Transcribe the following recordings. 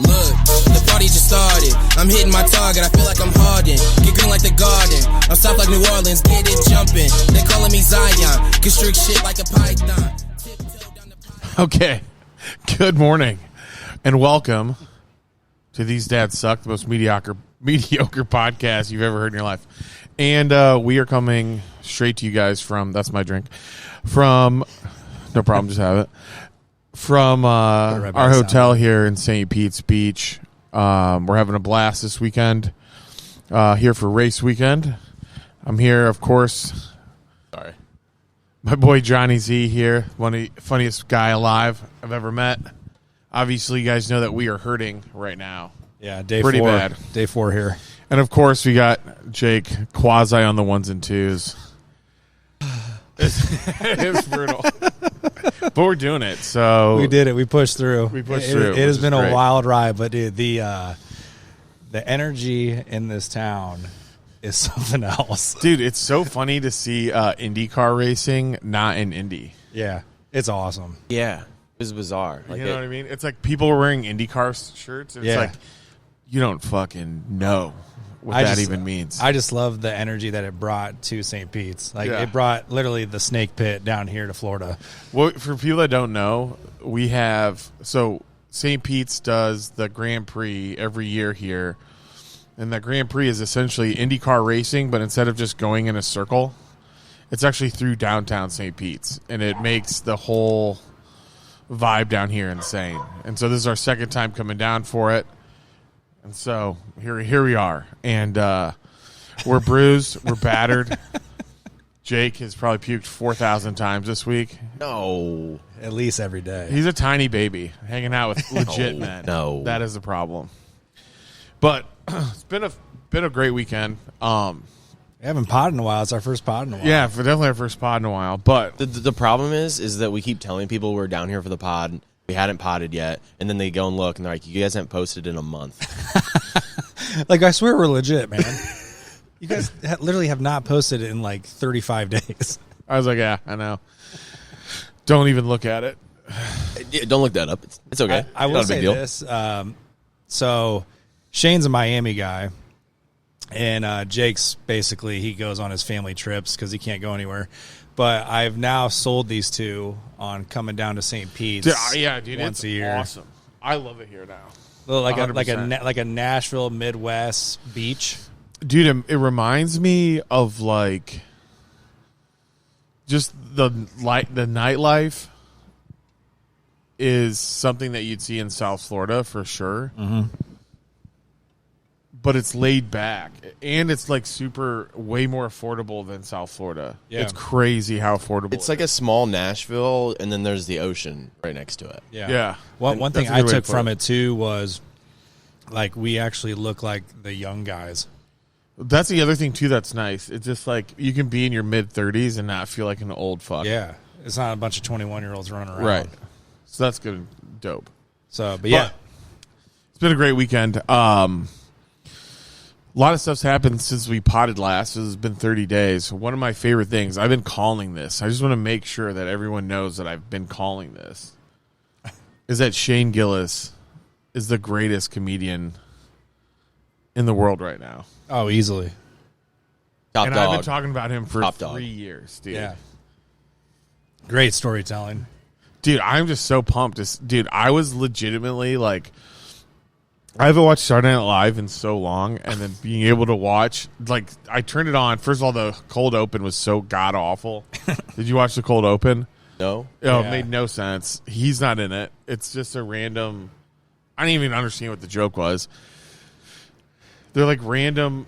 Look, the party just started. I'm hitting my target, I feel like I'm Harden. Get green like the garden. I'm soft like New Orleans, get it jumping. They calling me Zion, constrict shit like a python. Okay, good morning, and welcome to These Dads Suck, the most mediocre podcast you've ever heard in your life. And we are coming straight to you guys from, that's my drink, from, no problem, just have it, from our hotel here in St. Pete's Beach. We're having a blast this weekend, here for race weekend. I'm here, of course, sorry, my boy Johnny Z here, one of the funniest guy alive I've ever met. Obviously, you guys know that we are hurting right now. Yeah, day pretty 4. Bad. Day 4 here. And, of course, we got Jake quasi on the ones and twos. It's brutal. But we're doing it, so. We did it. We pushed through. It has been great. a wild ride, but dude, the energy in this town is something else. Dude, it's so funny to see IndyCar racing not in Indy. Yeah, it's awesome. Yeah, it was bizarre. Like, you know what I mean? It's like people are wearing IndyCar shirts. It's like, you don't fucking know what that even means. I just love the energy that it brought to St. Pete's. Like, it brought literally the snake pit down here to Florida. Well, for people that don't know, we have, so St. Pete's does the Grand Prix every year here. And the Grand Prix is essentially IndyCar racing, but instead of just going in a circle, it's actually through downtown St. Pete's. And it makes the whole vibe down here insane. And so this is our second time coming down for it. And so here we are. And we're bruised. We're battered. Jake has probably puked 4,000 times this week. No. At least every day. He's a tiny baby hanging out with legit men. No. That is the problem. But it's been a great weekend. We haven't podded in a while. It's our first pod in a while. Yeah, for definitely our first pod in a while. But The problem is that we keep telling people we're down here for the pod. We hadn't podded yet. And then they go and look, and they're like, you guys haven't posted in a month. Like, I swear we're legit, man. You guys literally have not posted in like 35 days. I was like, yeah, I know. Don't even look at it. Don't look that up. It's okay. I will say this. So Shane's a Miami guy, and Jake's basically, he goes on his family trips because he can't go anywhere. But I've now sold these two on coming down to St. Pete's. Dude, once it's a year. Awesome. I love it here now. Like 100%. a Nashville Midwest beach. Dude, it reminds me of like just the nightlife is something that you'd see in South Florida for sure. Mm-hmm. But it's laid back, and it's like way more affordable than South Florida. Yeah. It's crazy how affordable It's like a small Nashville, and then there's the ocean right next to it. Yeah. One thing that's a I good way to took put from it. it too was like we actually look like the young guys. That's the other thing too that's nice. It's just like you can be in your mid-30s and not feel like an old fuck. Yeah, it's not a bunch of 21-year-olds running around. Right. So that's good, dope. So, but yeah, it's been a great weekend. A lot of stuff's happened since we potted last. It's been 30 days. One of my favorite things, I've been calling this. I just want to make sure that everyone knows that I've been calling this, is that Shane Gillis is the greatest comedian in the world right now. oh, easily. Top And dog. I've been talking about him for Top 3 dog. years, dude. Yeah, great storytelling. Dude, I'm just so pumped. Dude, I was legitimately like, I haven't watched Saturday Night Live in so long, and then being able to watch, like, I turned it on. First of all, the cold open was so god awful. Did you watch the cold open? No? Oh, Yeah. It made no sense. He's not in it. It's just a random. I didn't even understand what the joke was. They're like random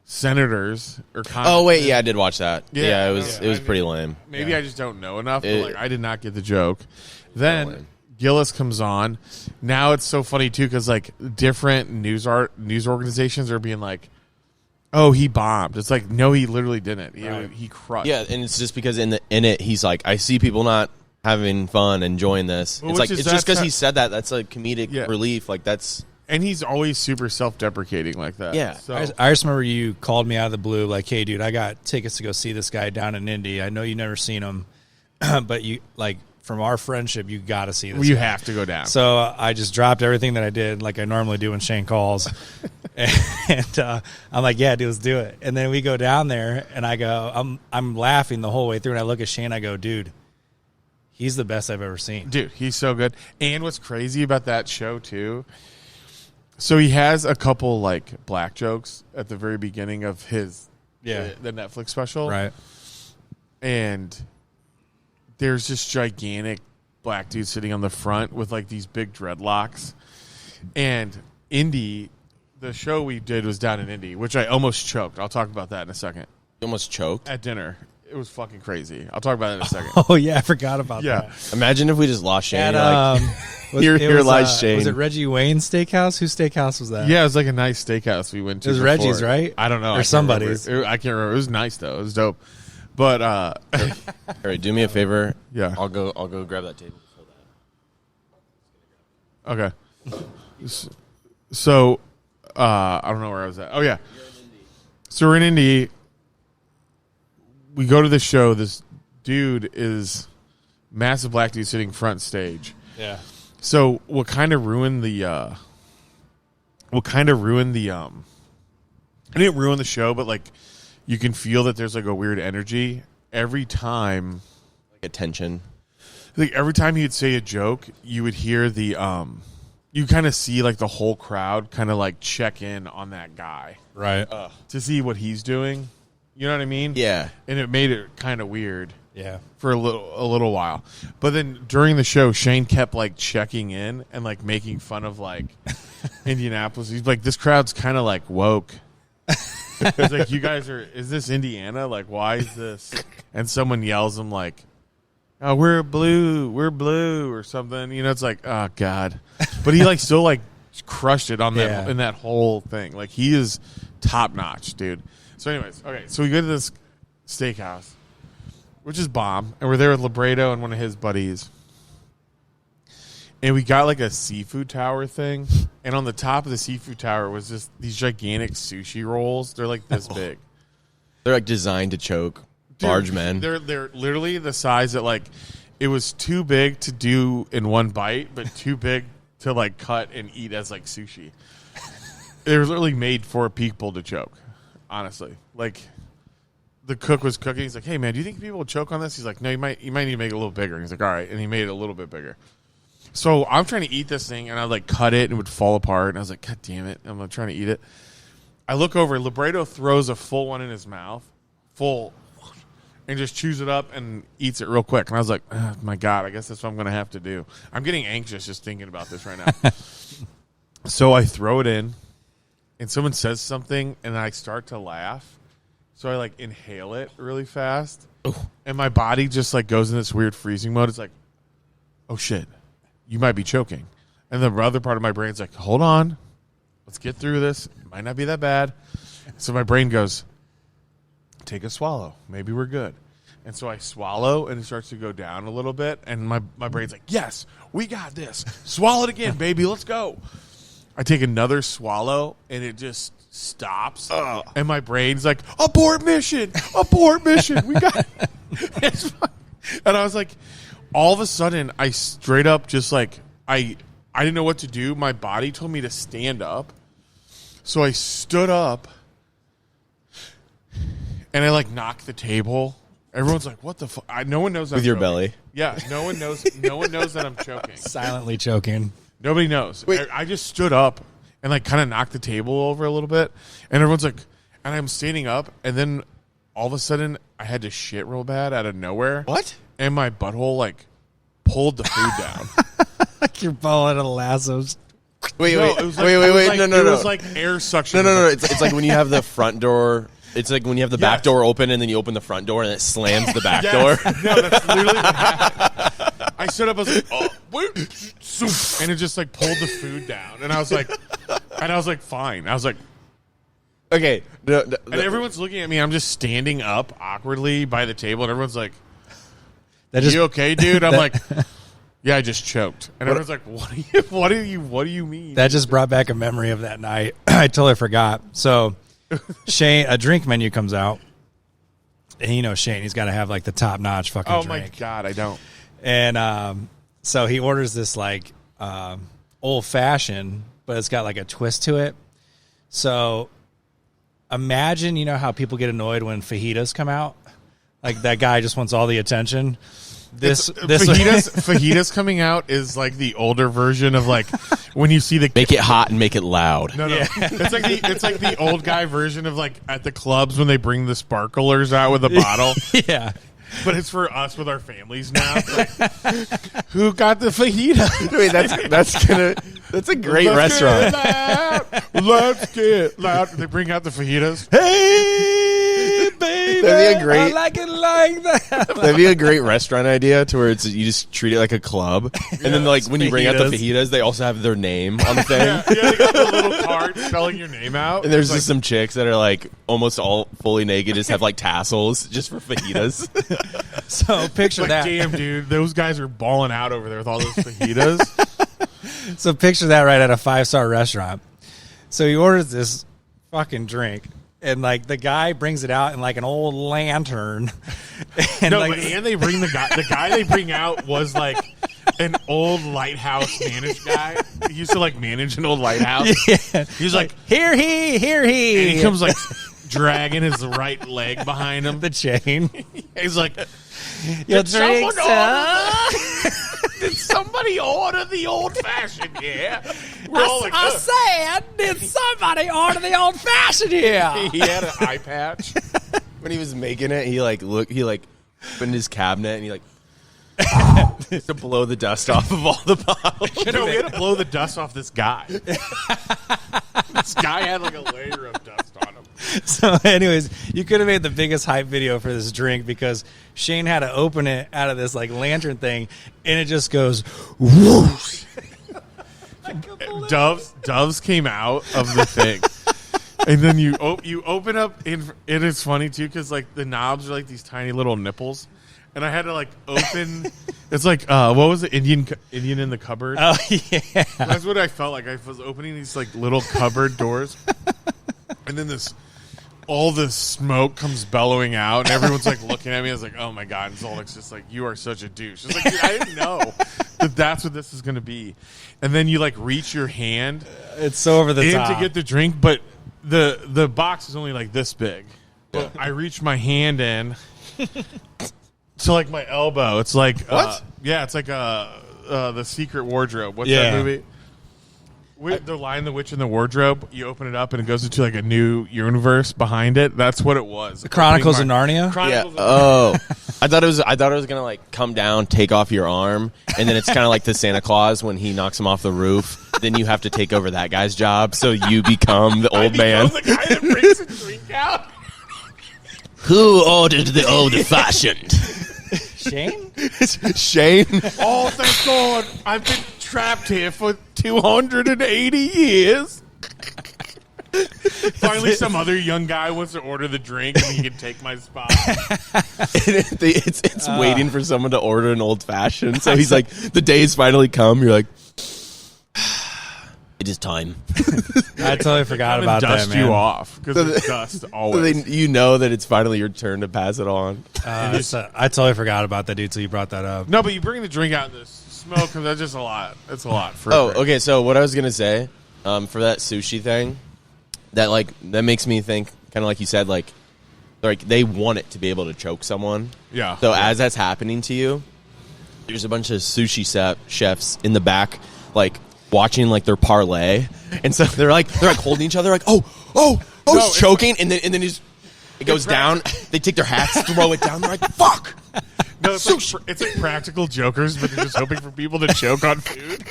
senators or. Oh, wait, yeah, I did watch that. Yeah, Yeah, it was pretty lame. Maybe I just don't know enough. But It- like, I did not get the joke. Then lame. Gillis comes on. Now it's so funny too because like different news organizations are being like, "Oh, he bombed." It's like, no, he literally didn't. He crushed. Yeah, and it's just because in it, he's like, I see people not having fun, enjoying this. Well, it's which like, is- it's just because that's he said that. That's a comedic Yeah. relief. Like, that's. And he's always super self-deprecating like that. Yeah. So, I just remember you called me out of the blue, like, "Hey, dude, I got tickets to go see this guy down in Indy. I know you never seen him, but you like from our friendship, you got to see this. Well, you guy. have to go down. So I just dropped everything that I did, like I normally do when Shane calls, and I'm like, "Yeah, dude, let's do it." And then we go down there, and I go, I'm laughing the whole way through, and I look at Shane, I go, "Dude, he's the best I've ever seen." Dude, he's so good. And what's crazy about that show too? So he has a couple like black jokes at the very beginning of his the Netflix special, Right? And there's this gigantic black dude sitting on the front with like these big dreadlocks. And Indy, the show we did was down in Indy, which I almost choked. I'll talk about that in a second. You almost choked. At dinner. It was fucking crazy. I'll talk about it in a second. Oh yeah, I forgot about that. Imagine if we just lost Shane. At, Here lies Shane. Was it Reggie Wayne's Steakhouse? Whose steakhouse was that? Yeah, it was like a nice steakhouse we went to. It was before. Reggie's, right? I don't know. Or somebody's. I can't remember. It was nice though. It was dope. But All right, do me a favor. Yeah. I'll go grab that table. okay. So I don't know where I was at. Oh yeah. So we're in Indy. We go to the show. This dude is massive black dude sitting front stage. Yeah. So what kind of ruined the it didn't ruin the show, but like you can feel that there's like a weird energy every time. Like a tension. Like every time he'd say a joke, you would hear the you kind of see like the whole crowd kind of like check in on that guy. Right. To see what he's doing. You know what I mean? Yeah. And it made it kind of weird. Yeah. For a little while. But then during the show, Shane kept like checking in and like making fun of like Indianapolis. He's like, this crowd's kind of like woke. It's like, you guys is this Indiana? Like, why is this? And someone yells him like, oh, we're blue or something. You know, it's like, oh God. But he like still like crushed it on that in that whole thing. Like he is top notch, dude. So anyways, okay, so we go to this steakhouse, which is bomb, and we're there with Libredo and one of his buddies. And we got like a seafood tower thing, and on the top of the seafood tower was just these gigantic sushi rolls. They're like this big. They're like designed to choke large men. They're literally the size that like it was too big to do in one bite, but too big to like cut and eat as like sushi. They were literally made for people to choke. Honestly, like the cook was cooking. He's like, "Hey man, do you think people will choke on this?" He's like, "No, you might need to make it a little bigger." And he's like, "All right," and he made it a little bit bigger. So I'm trying to eat this thing, and I like cut it, and it would fall apart. And I was like, "God damn it!" I'm trying to eat it. I look over. Libredo throws a full one in his mouth, full, and just chews it up and eats it real quick. And I was like, oh, "My God, I guess that's what I'm going to have to do." I'm getting anxious just thinking about this right now. So I throw it in. And someone says something, and I start to laugh. So I, like, inhale it really fast. Ooh. And my body just, like, goes in this weird freezing mode. It's like, oh, shit, you might be choking. And the other part of my brain's like, hold on. Let's get through this. It might not be that bad. So my brain goes, take a swallow. Maybe we're good. And so I swallow, and it starts to go down a little bit. And my brain's like, yes, we got this. Swallow it again, baby. Let's go. I take another swallow, and it just stops. And my brain's like, abort mission. We got it. And I was like, all of a sudden, I straight up just like, I didn't know what to do. My body told me to stand up. So I stood up, and I like knocked the table. Everyone's like, what the fuck? No one knows. With your belly. Yeah, no one knows. No one knows that I'm choking. Silently choking. Nobody knows. I just stood up and like kind of knocked the table over a little bit, and everyone's like, and I'm standing up, and then all of a sudden I had to shit real bad out of nowhere. What? And my butthole like pulled the food down. Like you're falling out of lassos. Wait. No. It was like air suction. No. It's like when you have the front door. It's like when you have the back door open, and then you open the front door, and it slams the back door. No, that's literally what happened. I stood up, I was like, oh, and it just like pulled the food down. And I was like, fine. I was like, okay. And everyone's looking at me. I'm just standing up awkwardly by the table, and everyone's like, you okay, dude? I'm like, yeah, I just choked. And everyone's like, what do you mean? That just brought back a memory of that night. I totally forgot. So Shane, a drink menu comes out. And you know Shane, he's got to have like the top notch fucking drink. Oh my God, I don't. And so he orders this like old fashioned, but it's got like a twist to it. So imagine, you know how people get annoyed when fajitas come out? Like that guy just wants all the attention. This fajitas coming out is like the older version of like when you see the Make it hot and make it loud. No. It's like the old guy version of like at the clubs when they bring the sparklers out with a bottle. Yeah. But it's for us with our families now. Like, who got the fajita? Wait, that's a great restaurant. Let's get loud. They bring out the fajitas. Hey, baby, That'd be a great- I like it like that. That'd be a great restaurant idea to where it's you just treat it like a club, and then like when you bring out the fajitas, they also have their name on the thing. Yeah, they got the little card spelling your name out. And there's It's just some chicks that are like almost all fully naked, just have like tassels just for fajitas. So picture like, that. damn, dude, those guys are balling out over there with all those fajitas. So picture that right at a 5-star restaurant. So he orders this fucking drink, and like the guy brings it out in like an old lantern. And No, like, and they bring the guy they bring out was like an old lighthouse managed guy. He used to like manage an old lighthouse. yeah. He's like, here he. and he comes like dragging his right leg behind him. the chain. He's like, Your did someone drink, sir? did somebody order the old fashioned? Yeah, we're all like, I "Ugh." said, did somebody order the old fashioned here? He had an eye patch. When he was making it, he opened his cabinet and he like to blow the dust off of all the bottles. No, we had to blow the dust off this guy. This guy had like a layer of dust on him. So, anyways, you could have made the biggest hype video for this drink because Shane had to open it out of this like lantern thing, and it just goes whoosh. Doves came out of the thing. And then you open up, and it is funny too because like the knobs are like these tiny little nipples, and I had to like open. It's like what was it? Indian in the cupboard. Oh yeah, That's what I felt like. I was opening these like little cupboard doors, and then all this smoke comes bellowing out, and everyone's like looking at me. I was like, "Oh my god!" And Zolnik's just like, "You are such a douche." It's like, dude, I didn't know that's what this is going to be. And then you like reach your hand it's so over the in top to get the drink, but the box is only like this big. But I reach my hand in to like my elbow. It's like What? Yeah, it's like the Secret Wardrobe. What's Yeah. that movie? The Lion, the Witch, and the Wardrobe. You open it up and it goes into like a new universe behind it. That's what it was. The Chronicles of Narnia. Chronicles Yeah. of I thought it was gonna like come down, take off your arm, and then it's kind of like the Santa Claus when he knocks him off the roof. Then you have to take over that guy's job, so you become the old man. The guy that brings the drink out. Who ordered the old fashioned? Shane. Shane. Oh, thank God! I've been trapped here for 280 years. Finally, some other young guy wants to order the drink, and he can take my spot. It's waiting for someone to order an old fashioned. So he's like, the day's finally come. You're like, it is time. I totally forgot about that, Dust man. you off because it's dust So always. you know that it's finally your turn to pass it on. I totally forgot about that, dude. Till you brought that up. No, but you bring the drink out in the smoke because that's just a lot. It's a lot. For Oh, okay. So what I was gonna say, for that sushi thing, that makes me think, kind of like you said, like they want it to be able to choke someone. Yeah. So as that's happening to you, there's a bunch of sushi chefs in the back, like watching like their parlay, and so they're like holding each other, like No, he's choking, and then it goes down. They take their hats, throw it down. They're like, fuck. No, it's like practical jokers, but they're just hoping for people to choke on food.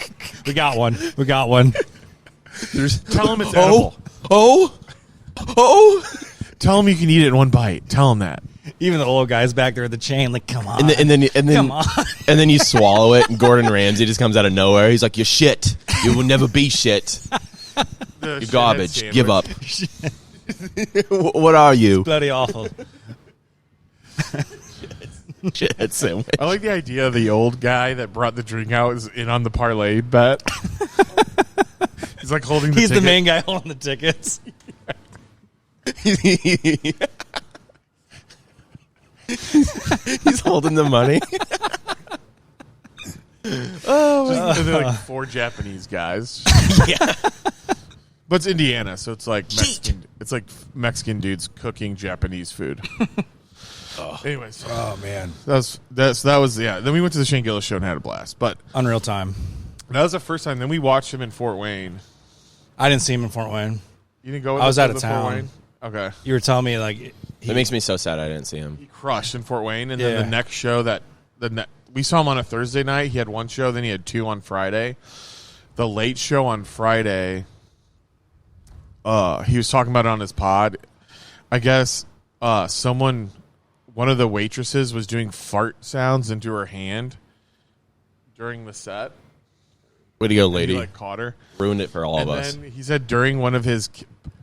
We got one. We got one. Tell them it's edible. Oh. Tell them you can eat it in one bite. Tell them that. Even the old guys back there at the chain, like, come on. And then Come on. and then you swallow it, and Gordon Ramsay just comes out of nowhere. He's like, "You're shit. You will never be shit. You're garbage. Give up." What are you? Bloody awful. Shit sandwich. I like the idea of the old guy that brought the drink out is in on the parlay bet. He's like holding the He's the ticket. main guy holding the tickets. He's holding the money. They're like 4 Japanese guys. Yeah. But it's Indiana, so it's like Mexican. It's like Mexican dudes cooking Japanese food. Anyways, Oh man, that was yeah. Then we went to the Shane Gillis show and had a blast. But unreal time. that was the first time. Then we watched him in Fort Wayne. I didn't see him in Fort Wayne. You didn't go with I was us out to of the Fort town. Wayne? Okay. You were telling me like That makes me so sad I didn't see him. He crushed in Fort Wayne, and then Yeah. the next show we saw him on a Thursday night. He had 1 show, then he had 2 on Friday. The late show on Friday, he was talking about it on his pod. I guess one of the waitresses was doing fart sounds into her hand during the set. Way to go, He lady. caught her. Ruined it for all of And us. then he said during one of his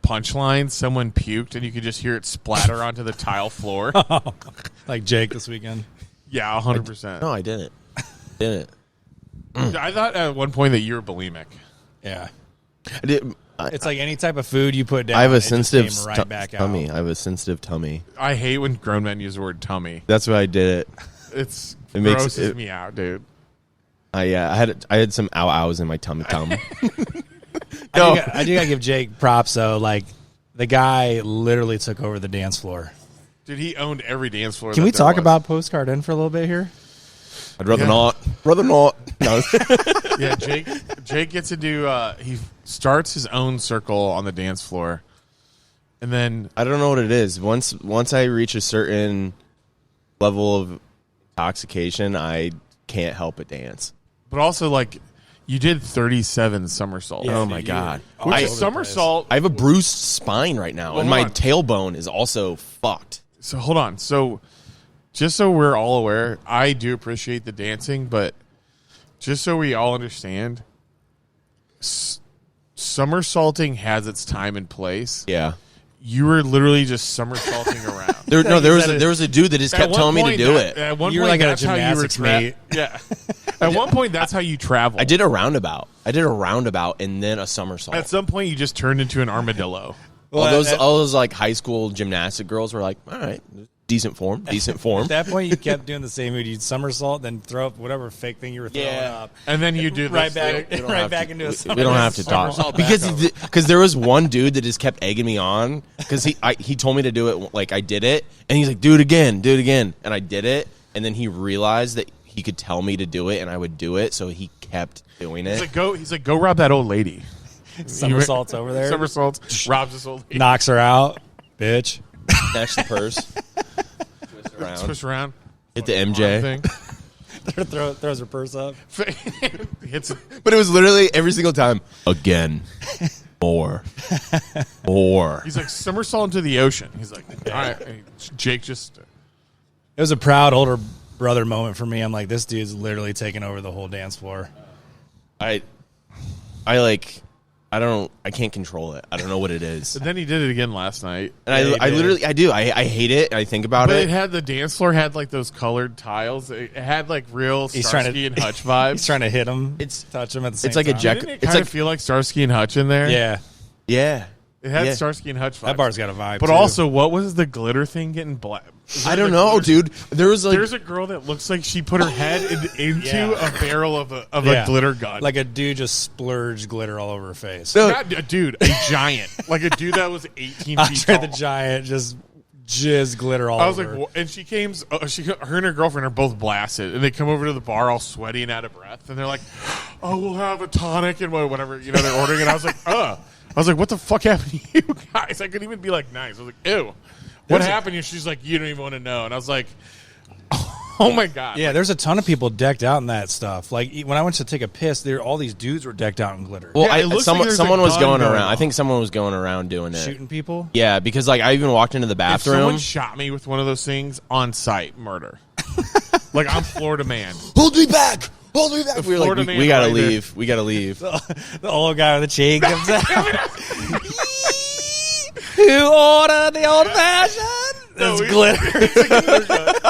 punchlines, someone puked, and you could just hear it splatter onto the tile floor. like Jake this weekend. Yeah, 100%. No, I didn't. Didn't. I thought at one point that you were bulimic. Yeah, I did. it's like any type of food you put down. I have a it just sensitive came right back tummy. out. I have a sensitive tummy. I hate when grown men use the word tummy. That's why I did it. It makes grosses it- me out, dude. Yeah, I had some ow-ows in my tummy. I do gotta give Jake props though. Like the guy literally took over the dance floor. Dude, he owned every dance floor. Can that we there talk was. about Postcard In for a little bit here? I'd rather Yeah. not. Rather not. No. Yeah, Jake gets to do. He starts his own circle on the dance floor, and then I don't know what it is. Once I reach a certain level of intoxication, I can't help but dance. but also like you did 37 somersaults. Oh my god! Which I- is somersault. I have a bruised spine right now, Well, and my hold on. tailbone is also fucked. So hold on. So just so we're all aware, I do appreciate the dancing, but just so we all understand, somersaulting has its time and place. Yeah. You were literally just somersaulting around. There was a dude that just kept telling me to do it. At one You were point, like at a that's how you were gymnastics meet. Yeah. At one point, that's how you travel. I did a roundabout. And then a somersault. At some point, you just turned into an armadillo. all those like high school gymnastic girls were like, all right, decent form. At that point, you kept doing the same move. You'd somersault, then throw up whatever fake thing you were throwing Yeah. up. And then you do this Right back, thing. right back into a We somersault. don't have to talk Somersault back because there was one dude that just kept egging me on because he told me to do it, like I did it, and he's like, do it again, and I did it, and then he realized that he could tell me to do it and I would do it, so he kept doing it. He's like, go rob that old lady. Somersaults over there. Somersaults, robs this old lady. Knocks her out, bitch. Snatch the purse, twist around, Twist around. hit the MJ. Thing. Throws her purse up. Hits it. But it was literally every single time. Again, more. He's like, somersault into the ocean. He's like, all right. And Jake just. It was a proud older brother moment for me. I'm like, this dude's literally taking over the whole dance floor. I can't control it. I don't know what it is. But then he did it again last night. And Yeah, he I did. literally, I do. I hate it. I think about But it. it had the dance floor had like those colored tiles. It had like real He's trying Starsky to and Hutch vibes. He's trying to hit him. It's- touch him at the same it's like a time. Jack- Didn't it it's kind of like- feel like Starsky and Hutch in there? Yeah, Yeah. It had Yeah. Starsky and Hutch vibes. that bar's got a vibe. But too. also, what was the glitter thing getting black? I don't know, dude. There was like There's a girl that looks like she put her head into Yeah. a barrel of a Yeah. glitter gun. like a dude just splurged glitter all over her face. No. Not a dude, a giant, like a dude that was 18 feet Andre tall. the Giant just jizz glitter all I was over. like, and she came. Her and her girlfriend are both blasted, and they come over to the bar all sweaty and out of breath, and they're like, "Oh, we'll have a tonic and whatever they're ordering." And I was like, "Ugh." I was like, "What the fuck happened to you guys?" I couldn't even be like nice. I was like, "Ew, what happened?" And she's like, "You don't even want to know." And I was like, "Oh my god." Yeah, there's a ton of people decked out in that stuff. Like when I went to take a piss, all these dudes were decked out in glitter, well, Yeah, it looks like there's a someone was gun going going around. on. I think someone was going around doing it. shooting people. Yeah, because like I even walked into the If someone bathroom. shot me with one of those things on site, murder. Like I'm Florida man. Hold me back! Hold me back! We were like, Florida we man gotta right there. leave. We gotta leave. The old guy with the cheek comes out. Who ordered the old fashioned? No, It's we- glitter.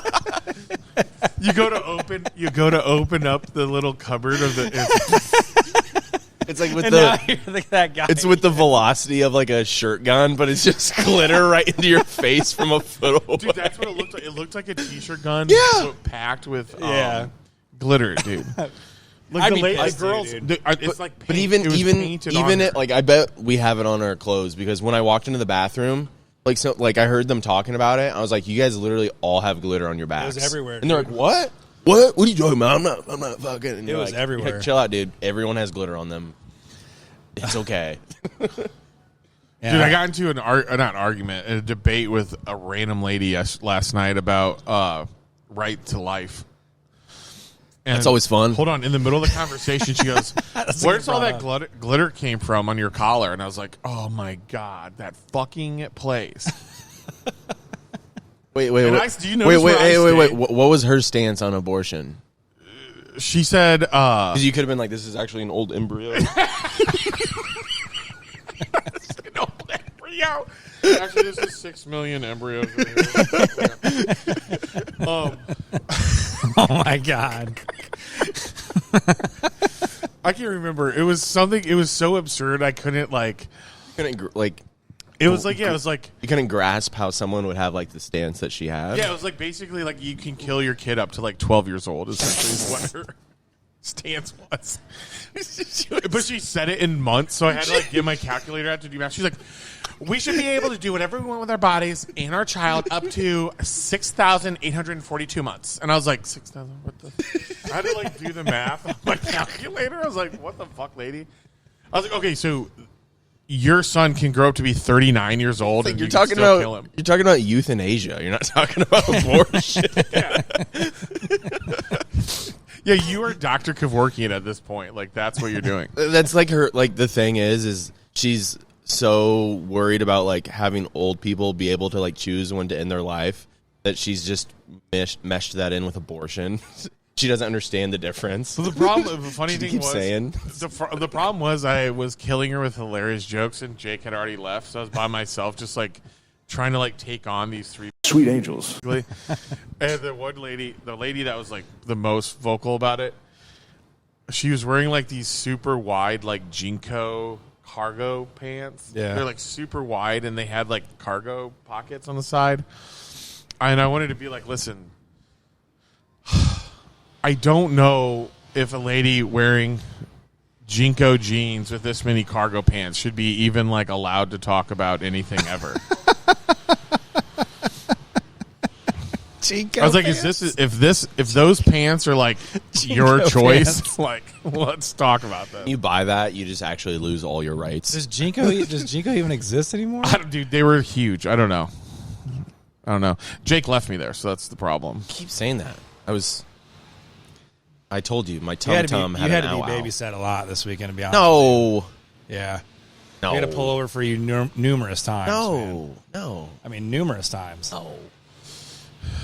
You go to open up the little cupboard of the. It's like with And now the. you're that guy. It's with the velocity of like a shirt gun, but it's just glitter right into your face from a foot away. Dude, that's what it looked like. It looked like a t-shirt gun, Yeah. packed with Yeah. glitter, dude. Like I'd the be late pissed, girls, dude. it's like But paint. even It was even painted on even her. it, like I bet we have it on our clothes because when I walked into the bathroom, like I heard them talking about it. I was like, you guys literally all have glitter on your backs. was everywhere, and they're dude. like, what? What are you talking about? I'm not fucking. And It you're was like, everywhere. you're like, chill out, dude. Everyone has glitter on them. It's okay. Yeah. Dude, I got into a debate with a random lady last night about right to life. And That's always fun. Hold on. In the middle of the conversation, she goes, where's all that glitter came from on your collar? And I was like, oh, my God, that fucking place. Wait. Do you notice where I Wait. stayed? What was her stance on abortion? She said, Because you could have been like, this is actually an old embryo. Actually, this is 6 million embryos. In here. Oh my God. I can't remember. It was something. It was so absurd. I couldn't like. couldn't like. It was like it was like You couldn't grasp how someone would have like the stance that she had. it was like basically like you can kill your kid up to like 12 years old. Essentially, is what her stance was. But she said it in months, so I had to like get my calculator out to do math. She's like, we should be able to do whatever we want with our bodies and our child up to 6,842 months. And I was like, 6,000? What the? I had to like do the math on my calculator. I was like, what the fuck, lady? I was like, okay, so your son can grow up to be 39 years old, and You're you can talking still about kill him. you're talking about euthanasia. You're not talking about abortion. Yeah, you are Dr. Kevorkian at this point. Like, that's what you're doing. That's like her. Like the thing is she's so worried about like having old people be able to like choose when to end their life that she's just meshed that in with abortion. She doesn't understand the difference. So the problem, the funny thing keeps was, saying. the problem was I was killing her with hilarious jokes, and Jake had already left, so I was by myself, just like trying to like take on these three sweet angels. And the one lady, the lady that was like the most vocal about it, she was wearing like these super wide like Jinko cargo pants. Yeah. They're like super wide, and they had like cargo pockets on the side. And I wanted to be like, listen, I don't know if a lady wearing Jinko jeans with this many cargo pants should be even like allowed to talk about anything ever. Jinko I was like, pants? if those pants are like your Jinko choice, pants. like let's talk about that. You buy that, you just actually lose all your rights. Does Jinko even exist anymore? Dude, they were huge. I don't know. Jake left me there, so that's the problem. Keep saying that. I told you my You tum had tum to had be an ow-ow. babysat a lot this weekend, to be honest. No, Yeah. no, We had to pull over for you numerous times. man. no. I mean, numerous times. No.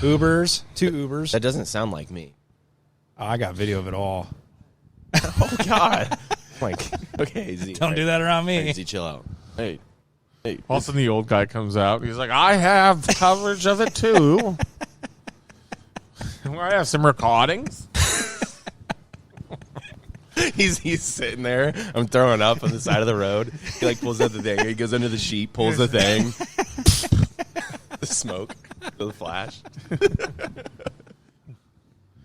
Ubers, 2 Ubers. That doesn't sound like me. Oh, I got video of it all. Oh God. Like, okay, Z. Don't do that around me. Right, Z, chill out. Hey. All of a sudden, the old guy comes out. He's like, I have coverage of it too. I have some recordings. He's sitting there. I'm throwing up on the side of the road. He like pulls out the thing. He goes under the sheet, pulls the thing. The smoke, the flash.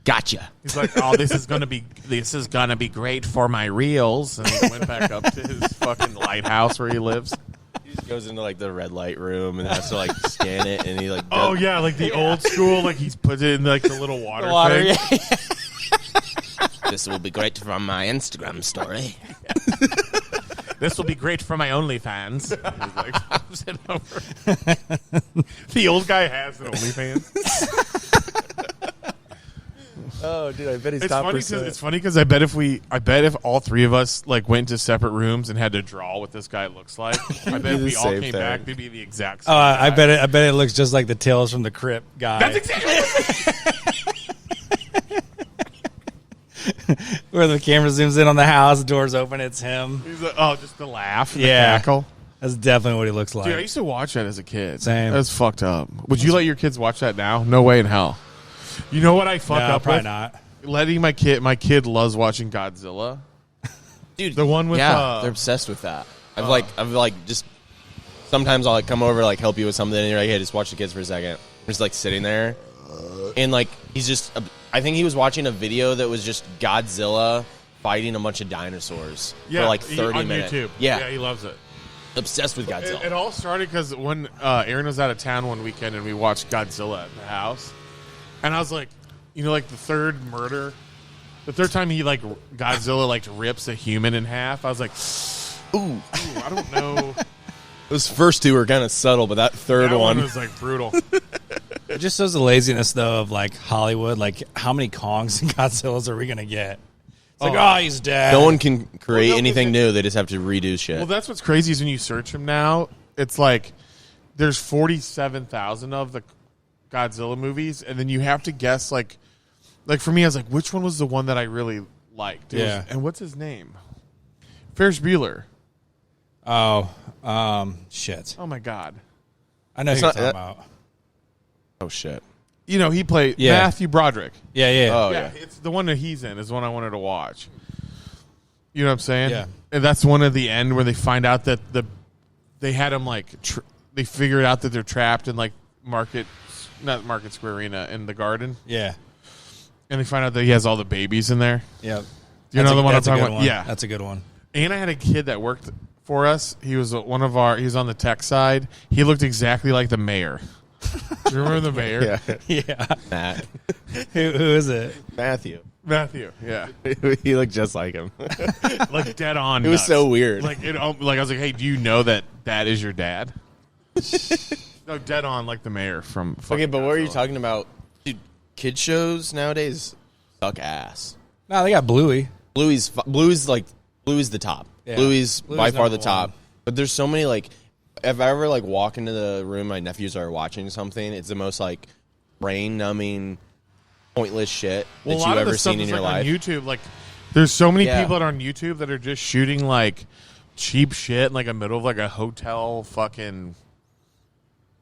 Gotcha. He's like, oh, this is gonna be great for my reels. And he went back up to his fucking lighthouse where he lives. He just goes into like the red light room and has to like scan it, and he like Oh yeah, like the old school, like he's put it in like the little water, thing. Yeah. This will be great for my Instagram story. This will be great for my OnlyFans. He's like, flips it over. The old guy has an OnlyFans. Oh, dude, I bet he's It's funny because I bet if all three of us like went to separate rooms and had to draw what this guy looks like, I bet if the we all same came thing. back, they'd be the exact Oh, same. I guy. bet it looks just like the Tales from the Crypt guy. That's exactly. Where the camera zooms in on the house, the doors open, it's him. He's like, oh, just the laugh, and Yeah. the cackle. That's definitely what he looks like. Dude, I used to watch that as a kid. Same. That's fucked up. Would you let your kids watch that now? No way in hell. You know what I fuck no, up probably with? not. Letting my kid loves watching Godzilla. dude. The one with they're obsessed with that. I've just sometimes I'll like come over like help you with something, and you're like, hey, just watch the kids for a second. I'm just like sitting there, and like he's just. I think he was watching a video that was just Godzilla fighting a bunch of dinosaurs Yeah, for like 30 on minutes. YouTube. Yeah, he loves it. obsessed with Godzilla. It all started because when Aaron was out of town one weekend and we watched Godzilla at the house, and I was like, like the third time he like Godzilla like rips a human in half, I was like, ooh, I don't know. Those first two were kind of subtle, but that third That one was like brutal. It just shows the laziness, though, of like Hollywood. Like, how many Kongs and Godzillas are we gonna get? It's like, he's dead. no one can create Well, no, anything but- new. They just have to redo shit. Well, that's what's crazy is when you search him now, it's like there's 47,000 of the Godzilla movies, and then you have to guess like for me, I was like, which one was the one that I really liked? And what's his name? Ferris Bueller. Shit. Oh my God. I know who you're talking about. Oh shit. He played Matthew Broderick. Yeah. Oh Yeah, it's the one that he's in is the one I wanted to watch. You know what I'm saying? Yeah. And that's one at the end where they find out that they had him like they figured out that they're trapped in like not Market Square Arena in the garden, Yeah. and they find out that he has all the babies in there. Yeah. You know the one I'm That's a talking good about? one. Yeah. That's a good one. And I had a kid that worked for us. He was he was on the tech side. He looked exactly like the mayor. Do you remember the mayor? Yeah. Matt. Who is it? Matthew. Matthew. Yeah. He looked just like him. Like dead on. It was nuts. so weird. Like I was like, hey, do you know that is your dad? No, dead on like the mayor from. Okay, but what are you Godzilla. talking about? Dude, kid shows nowadays suck ass. No, they got Bluey. Bluey's the top. Yeah. Bluey's by far the number top. one. But there's so many like, if I ever like walk into the room, my nephews are watching something. It's the most like brain numbing, pointless shit Well, a that lot you of ever the stuff seen in is, your like, life. on YouTube, like there's so many Yeah. people that are on YouTube that are just shooting like cheap shit in like a middle of like a hotel fucking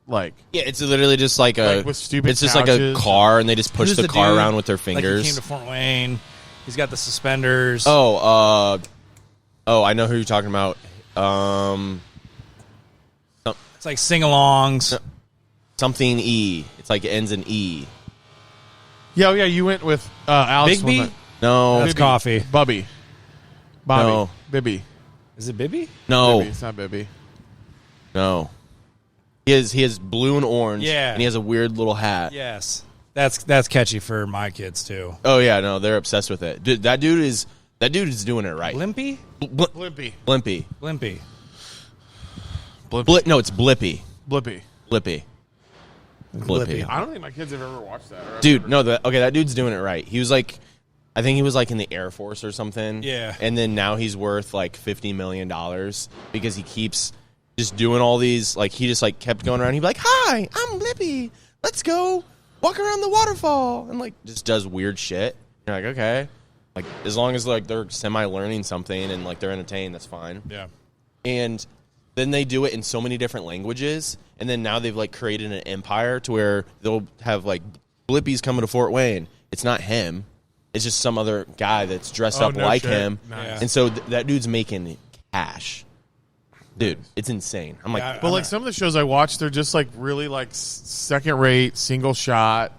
like. Yeah, it's literally just like a. Like, with stupid it's just like a couches. car, and they just push Who's the car dude? around with their Like, he fingers. came to Fort Wayne. He's got the suspenders. Oh, I know who you're talking about. It's like sing-alongs. Something E. It's like it ends in E. Yeah, you went with Alex. Big B? one night. No, That's coffee. Bobby. No. Bibby. Is it Bibby? no, Bibby. It's not Bibby. no. He has blue and orange. Yeah. and he has a weird little hat. Yes. That's catchy for my kids, too. Oh yeah, no, they're obsessed with it. Dude, that dude is doing it right. Blimpy? Blimpy. Blimpy. Blimpy. No, it's Blippy. Blippy. Blippy. Blippy. I don't think my kids have ever watched that. Or Dude, no, that dude's doing it right. He was like, I think he was like in the Air Force or something. Yeah. And then now he's worth like $50 million because he keeps just doing all these, like he just like kept going around. He'd be like, hi, I'm Blippy. Let's go walk around the waterfall. And like just does weird shit. You're like, okay. Like as long as like they're semi-learning something and like they're entertained, that's fine. Yeah. And then they do it in so many different languages, and then now they've like created an empire to where they'll have like Blippi's coming to Fort Wayne. It's not him; it's just some other guy that's dressed up no like shit. him, Nice. and so that dude's making cash. Dude, it's insane. I'm like, Yeah, But like some of the shows I watch, they're just like really like second rate, single shot.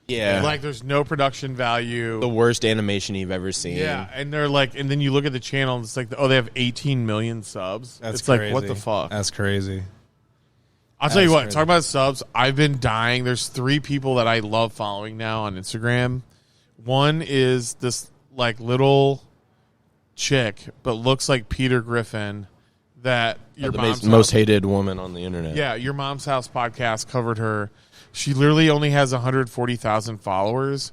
yeah, Like there's no production value. the worst animation you've ever seen. Yeah, and they're like, and then you look at the channel, and it's like, they have 18 million subs. That's it's crazy. like, what the fuck? That's crazy. I'll tell you that's what. crazy. Talk about subs. I've been dying. There's 3 people that I love following now on Instagram. One is this like little chick, but looks like Peter Griffin. That your the mom's most house- hated woman on the internet. Yeah, your mom's house podcast covered her. She literally only has 140,000 followers.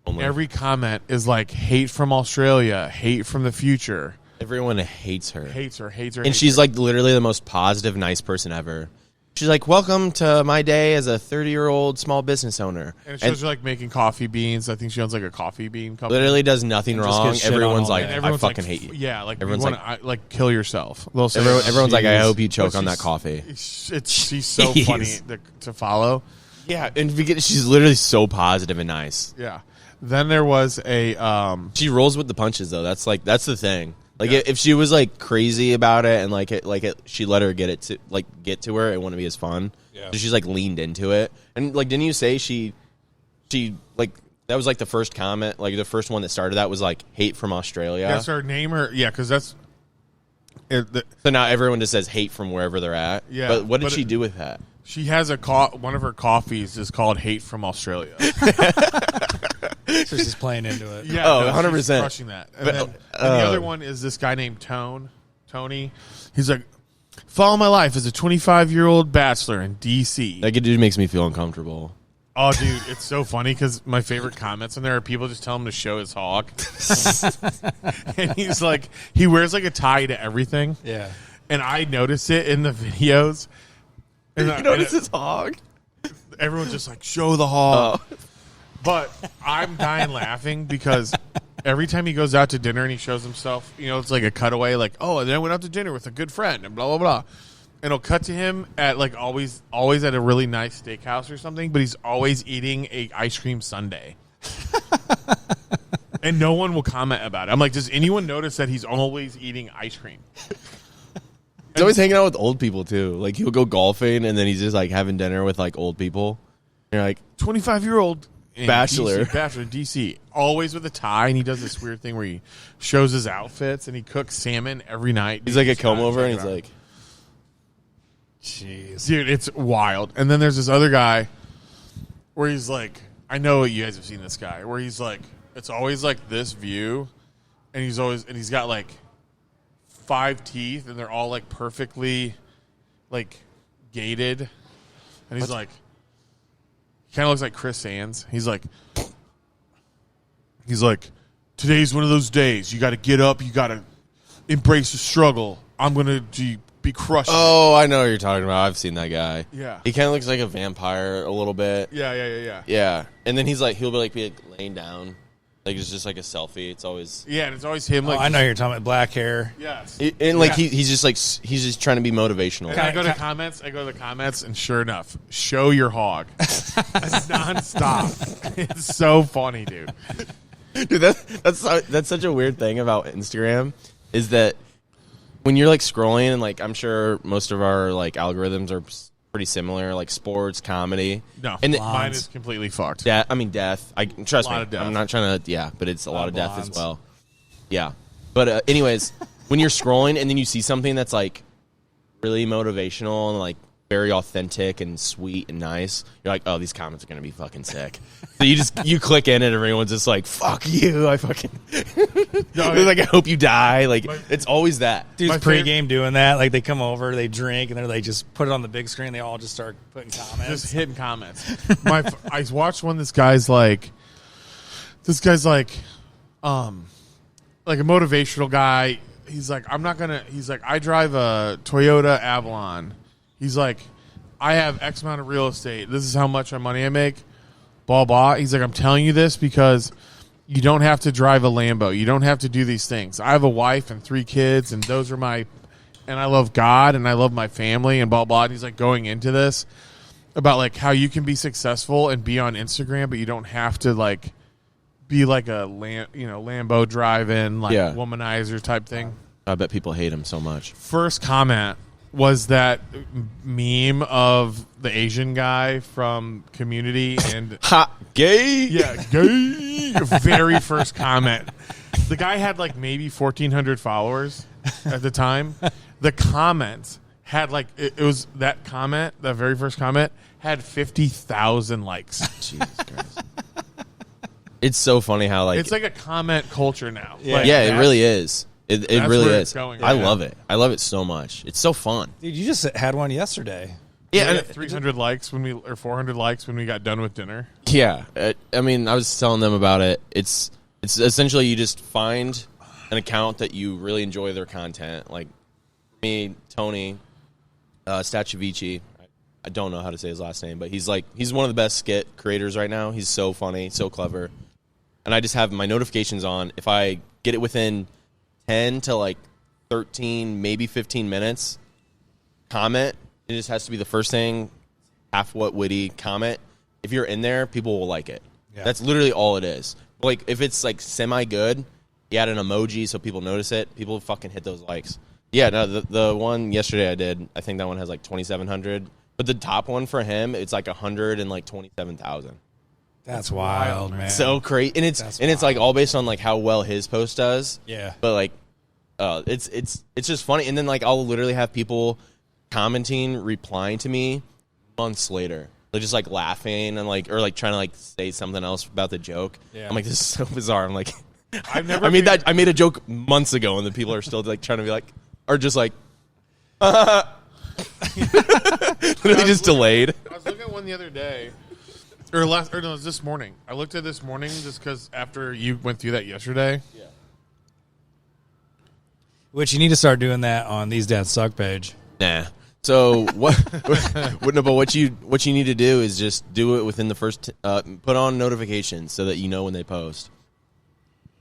Only. Every comment is like hate from Australia, hate from the future. Everyone hates her. Hates her. And she's like literally the most positive, nice person ever. She's like, welcome to my day as a 30-year-old small business owner. And it shows her like making coffee beans. I think she owns like a coffee bean company. Literally does nothing just wrong. gets shit on Everyone's all like, day. And I everyone's fucking like, hate you. Yeah, like Everyone's everyone's like kill yourself. They'll say, Everyone's like, I Jeez. hope you choke But on that she's- coffee. She's so Jeez. funny to follow. Yeah, and she's literally so positive and nice. Yeah. Then there was a She rolls with the punches, though. That's the thing. Like if she was like crazy about it and she let her get to her, it wouldn't be as fun. Yeah. So she's like leaned into it. And like, didn't you say she like That was like the first comment, like the first one that started that was like hate from Australia. That's her name, or because that's. So now everyone just says hate from wherever they're at. Yeah, but what did she do with that? She has one of her coffees is called Hate from Australia. So she's playing into it. Yeah, 100%. she's crushing that. And, and the other one is this guy named Tony. He's like, follow my life as a 25-year-old bachelor in D.C. That dude makes me feel uncomfortable. Oh, dude, it's so funny because my favorite comments in there are people just tell him to show his hog. And he's like, he wears like a tie to everything. Yeah. And I notice it in the videos. And You notice his hog? Everyone's just like, show the hog. Oh. But I'm dying laughing because every time he goes out to dinner and he shows himself, it's like a cutaway, like, oh, and then I went out to dinner with a good friend and blah, blah, blah. And it'll cut to him at like always at a really nice steakhouse or something, but he's always eating a ice cream sundae. And no one will comment about it. I'm like, does anyone notice that he's always eating ice cream? He's always hanging out with old people too. Like he'll go golfing and then he's just like having dinner with like old people. And you're like 25-year-old bachelor in DC, always with a tie, and he does this weird thing where he shows his outfits and he cooks salmon every night. he's like a comb over and he's like, jeez, dude, it's wild. And then there's this other guy where he's like, I know you guys have seen this guy where he's like, it's always like this view, and he's got like 5 teeth and they're all like perfectly like gated, and he's like, he kind of looks like Chris Sands. He's like, today's one of those days. You got to get up. You got to embrace the struggle. I'm gonna be crushed. oh, I know what you're talking about. I've seen that guy. Yeah. He kind of looks like a vampire a little bit. Yeah. Yeah. And then he'll be like laying down. Like it's just like a selfie. It's always Yeah, and it's always him. Like, I know you're talking about black hair. Yes. and like Yeah. he's just trying to be motivational. And I go to the comments, and sure enough, show your hog. Nonstop. It's so funny, dude. Dude, that's such a weird thing about Instagram is that when you're like scrolling and like I'm sure most of our like algorithms are pretty similar, like sports, comedy. No, and mine is completely fucked. death. Trust me. Lot of death. I'm not trying to. Yeah, but it's a lot of death as blondes. well. Yeah, but anyways, when you're scrolling and then you see something that's like really motivational and like very authentic and sweet and nice, you're like, oh, these comments are gonna be fucking sick. So you click in and everyone's just like, fuck you. I fucking. They're like, I hope you die. Like it's always that. Dude's My pregame doing that. Like they come over, they drink, and then they just put it on the big screen. They all just start putting comments. Just hitting comments. I watched one. This guy's like a motivational guy. He's like, I drive a Toyota Avalon. He's like, I have X amount of real estate. This is how much money I make. Blah, blah. He's like, I'm telling you this because you don't have to drive a Lambo. You don't have to do these things. I have a wife and 3 kids, and those are and I love God, and I love my family, and blah, blah. And he's like going into this about like how you can be successful and be on Instagram, but you don't have to like be like a Lambo driving, like womanizer type thing. I bet people hate him so much. First comment was that meme of the Asian guy from Community and Ha, gay. yeah, gay. Very first comment. The guy had like maybe 1,400 followers at the time. The comment had like it was that comment, that very first comment had 50,000 likes. Jesus Christ. It's so funny how like It's like a comment culture now. Yeah. Like, it really is. It that's really where is. it's going I right love now. it. I love it so much. It's so fun. Dude, you just had one yesterday. Yeah, and 300 likes or 400 likes when we got done with dinner. Yeah, I mean, I was telling them about it. It's essentially you just find an account that you really enjoy their content. Like me, Tony, Stachovici. I don't know how to say his last name, but he's one of the best skit creators right now. He's so funny, so clever. And I just have my notifications on. If I get it within 10 to like 13, maybe 15 minutes, comment. It just has to be the first thing, half what witty comment. If you're in there, people will like it. Yeah. That's literally all it is. Like if it's like semi good, you add an emoji so people notice it. People fucking hit those likes. Yeah, no, the one yesterday I did, I think that one has like 2,700. But the top one for him, it's like 127,000. That's wild, man. So crazy, and it's like all based on like how well his post does. Yeah, but like, it's just funny, and then like I'll literally have people commenting, replying to me months later. They're just like laughing and like, or like trying to like say something else about the joke. Yeah. I'm like, this is so bizarre. I'm like, I made a joke months ago, and the people are still like trying to be like, or just like, literally just delayed. I was looking at one the other day, or no, it was this morning. I looked at this morning just because after you went through that yesterday. Yeah. Which you need to start doing that on These Dads Suck page. Nah. So what? But what you need to do is just do it within the first. Put on notifications so that you know when they post,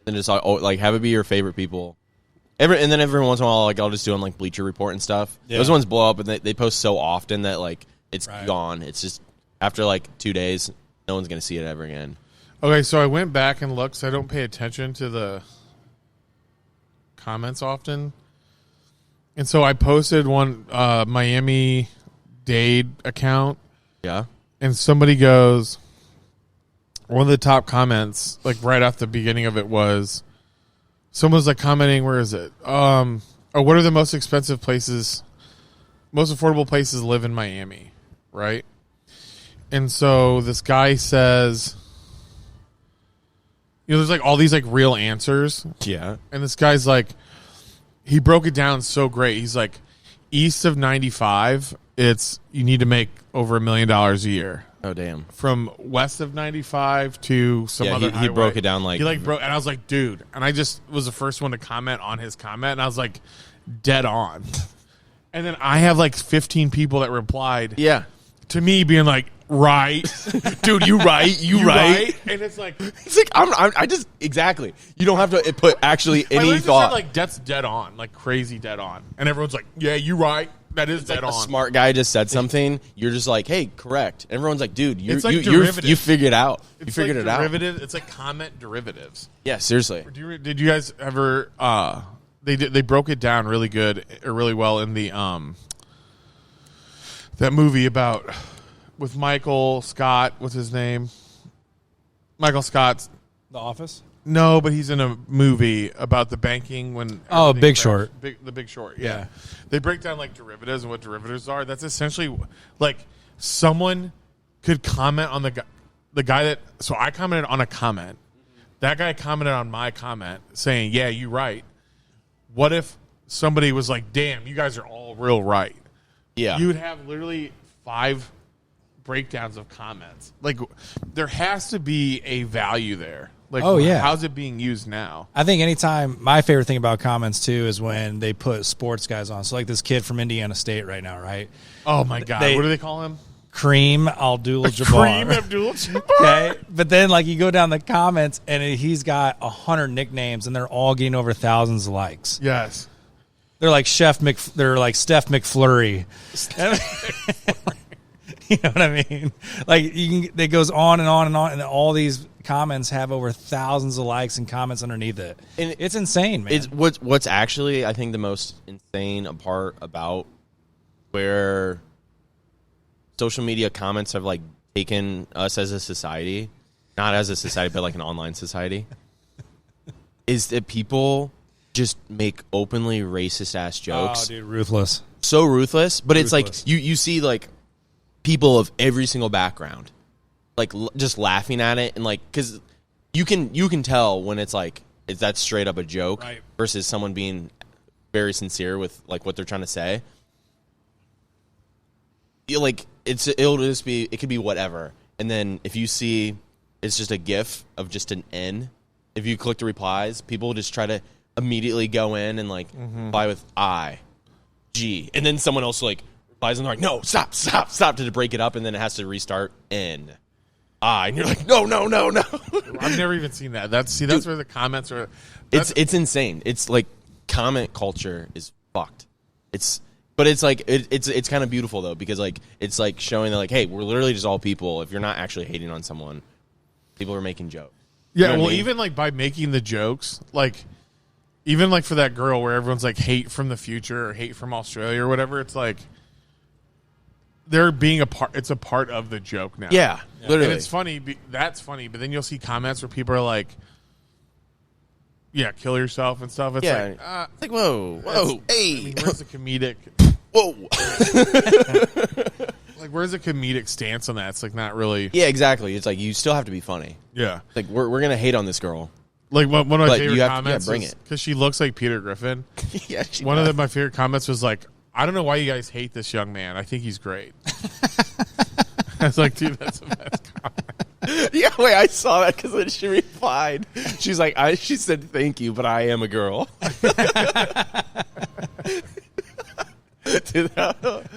and just like have it be your favorite people. And then every once in a while, like I'll just do on like Bleacher Report and stuff. Yeah. Those ones blow up, and they post so often that like it's gone. It's just after like 2 days, no one's gonna see it ever again. Okay, so I went back and looked. So I don't pay attention to the comments often. And so I posted one Miami-Dade account. Yeah. And somebody goes, one of the top comments, like right off the beginning of it was, someone's like commenting, where is it? What are the most expensive places, most affordable places to live in Miami, right? And so this guy says, there's like all these like real answers. Yeah. And this guy's like, he broke it down so great. He's like, east of 95, you need to make over $1 million a year. Oh damn! From west of 95 to some other highway. He broke it down like he like broke, and I was like, dude. And I just was the first one to comment on his comment, and I was like, dead on. And then I have like 15 people that replied, to me being like, right, dude, you right, you right. And it's like I just exactly. You don't have to put actually any thought. Said, like that's dead on, like crazy dead on, and everyone's like, yeah, you right. That is dead on. A smart guy just said something. You're just like, hey, correct. Everyone's like, dude, you figured out. You figured it out. It's like comment derivatives. Yeah, seriously. Did you guys ever? They broke it down really good or really well in the that movie about with Michael Scott. What's his name? Michael Scott's The Office. No, but he's in a movie about the banking when. Oh, Big Short. The Big Short. Yeah. They break down like derivatives and what derivatives are. That's essentially like someone could comment on the guy that. So I commented on a comment. That guy commented on my comment saying, "Yeah, you're right." What if somebody was like, "Damn, you guys are all real right"? Yeah, you would have literally 5 breakdowns of comments. Like there has to be a value there. Like, how's it being used now? I think anytime, my favorite thing about comments, too, is when they put sports guys on. So, like this kid from Indiana State right now, right? Oh, my God. What do they call him? Kareem Abdul-Jabbar. Kareem Abdul-Jabbar. Okay? But then, like, you go down the comments, and he's got 100 nicknames, and they're all getting over thousands of likes. Yes. They're like Steph McFlurry. You know what I mean? Like, it goes on and on and on, and all these comments have over thousands of likes and comments underneath it. And it's insane, man. What's actually, I think, the most insane part about where social media comments have, like, taken us as a society, not as a society, but like an online society, is that people just make openly racist-ass jokes. Oh, dude, ruthless. So ruthless. But it's like, you see, like, people of every single background, like just laughing at it, and like, because you can tell when it's like that's straight up a joke, right, versus someone being very sincere with like what they're trying to say. Like it could be whatever, and then if you see it's just a GIF of just an N, if you click the replies, people will just try to immediately go in and like reply with I-G, and then someone else like replies and they're like, no, stop to break it up, and then it has to restart N. And you're like, no. I've never even seen that. That's where the comments are. It's insane. It's like comment culture is fucked. But it's like it's kind of beautiful though, because like it's like showing that like, hey, we're literally just all people. If you're not actually hating on someone, people are making jokes. Yeah, you know well, even like by making the jokes, like even like for that girl where everyone's like hate from the future or hate from Australia or whatever, it's like they're being a part. It's a part of the joke now. Yeah, literally. And it's funny. That's funny. But then you'll see comments where people are like, "Yeah, kill yourself" and stuff. It's It's like whoa, hey, I mean, where's the comedic? whoa. Like, where's the comedic stance on that? It's like not really. Yeah, exactly. It's like you still have to be funny. Yeah. Like we're gonna hate on this girl. Like one of my But favorite you have to- comments yeah, bring is it. because she looks like Peter Griffin. Yeah, My favorite comments was like, "I don't know why you guys hate this young man. I think he's great." I was like, dude, that's the best comment. Yeah, wait, I saw that because then she replied. She's like, she said, "Thank you, but I am a girl." Dude,